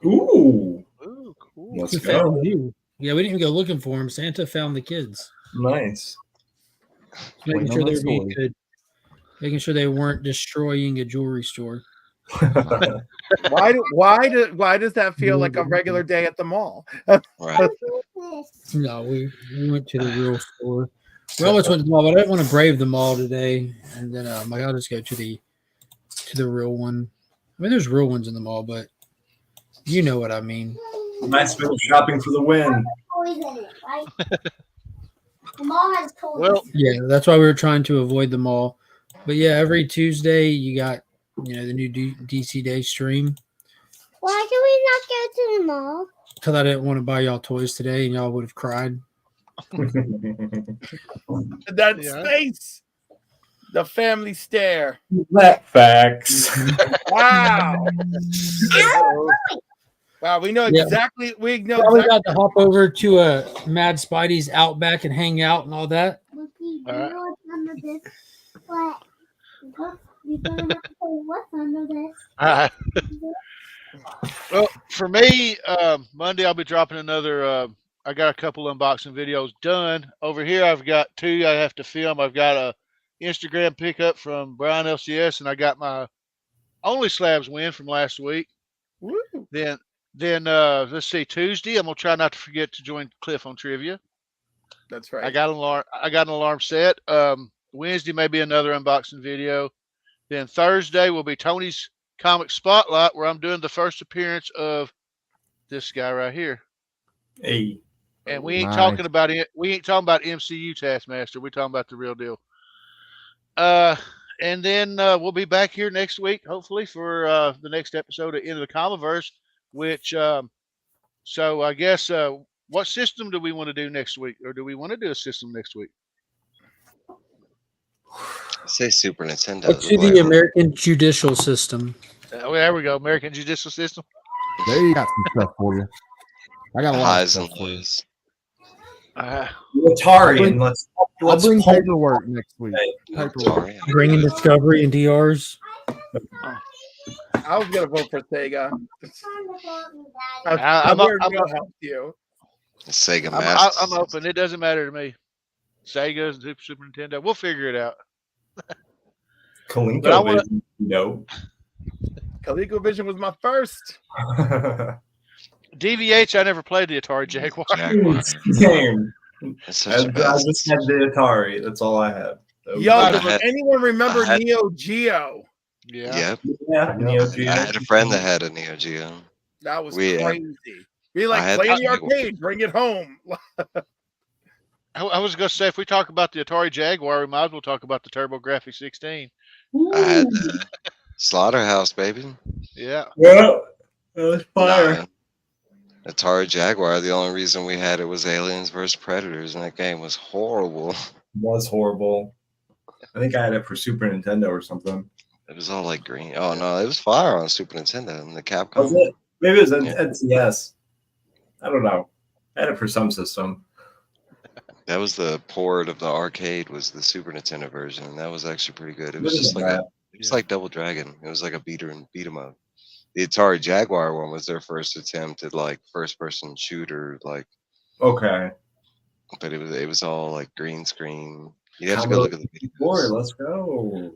Ooh.
Ooh, cool.
Let's
He
go.
found you. Yeah, we didn't even go looking for him. Santa found the kids.
Nice.
Making sure they were being good. Making sure they weren't destroying a jewelry store.
Why does that feel like a regular day at the mall?
Right.
No, we went to the real store. We almost went to the mall, but I didn't want to brave the mall today. And then I'll just go to the real one. I mean, there's real ones in the mall, but you know what I mean.
Nice little shopping for the win.
The mall has toys.
Well,
Yeah, that's why we were trying to avoid the mall. But yeah, every Tuesday you got the new DC Day stream.
Why can we not go to the mall?
Because I didn't want to buy y'all toys today, and y'all would have cried.
That
Yeah.
space. The family stare.
That facts.
Wow. Wow, we know exactly. We know
Probably
exactly.
got to hop over to Mad Spidey's Outback and hang out and all that.
Loopy,
All right.
you know what's under this? What? You're gonna have to say what's under this.
Well, for me, Monday I'll be dropping another. I got a couple unboxing videos done. Over here, I've got 2 I have to film. I've got a Instagram pickup from Brian LCS, and I got my Only Slabs win from last week.
Woo.
Then Then let's see, Tuesday, I'm gonna try not to forget to join Cliff on trivia.
That's right.
I got an alarm set. Wednesday may be another unboxing video. Then Thursday will be Tony's Comic Spotlight, where I'm doing the first appearance of this guy right here.
Hey.
And we ain't
Nice.
talking about it. We ain't talking about MCU Taskmaster. We're talking about the real deal. And then we'll be back here next week, hopefully, for the next episode of Into the Comiverse. Which, so I guess, what system do we want to do next week, or do we want to do a system next week?
I say Super Nintendo.
Let's do the American judicial system.
Oh, there we go, American judicial system.
There you got some stuff for you. I got a lot of
Highs
stuff
and
for you.
lows.
Atari, and let's
I'll bring
pull-
paperwork next week. Paperwork.
Atari.
Bringing Discovery and DRs.
I was gonna vote for Sega.
I'm
help you.
Sega Master.
I'm open. It doesn't matter to me. Sega, Super Nintendo. We'll figure it out. But I wanna-
ColecoVision, no.
ColecoVision was my first.
DVH, I never played the Atari Jaguar.
Game.
That's
I
such a bad
just had the Atari. That's all I had.
Yo,
I
does
had-
anyone remember
I had-
Neo Geo?
Yeah.
Yep.
Yeah, Neo Geo.
I had a friend that had a Neo Geo.
That was
We,
crazy. Be
I
like,
had
play in
that
the
Jaguar.
arcade, bring it home.
I was going to say, if we talk about the Atari Jaguar, we might as well talk about the TurboGrafx 16.
I had the Slaughterhouse, baby.
Yeah.
Well, that was fire.
Nah, Atari Jaguar. The only reason we had it was Aliens vs Predators, and that game was horrible.
Was horrible. I think I had it for Super Nintendo or something.
It was all like green. Oh no, it was fire on Super Nintendo and the Capcom.
Was it? Maybe it was
Yeah.
NCS. I don't know. I had it for some system.
That was the port of the arcade. Was the Super Nintendo version, and that was actually pretty good. It was
What is
just like
that?
it was like Double Dragon. It was like a beat 'em up. The Atari Jaguar one was their first attempt at like first person shooter, like,
Okay.
but it was all like green screen. You have to go look at the
Boy,
videos.
let's go.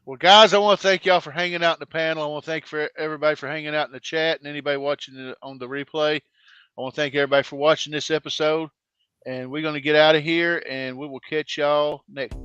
Well, guys, I want to thank y'all for hanging out in the panel. I want to thank everybody for hanging out in the chat, and anybody watching it on the replay. I want to thank everybody for watching this episode, and we're going to get out of here, and we will catch y'all next.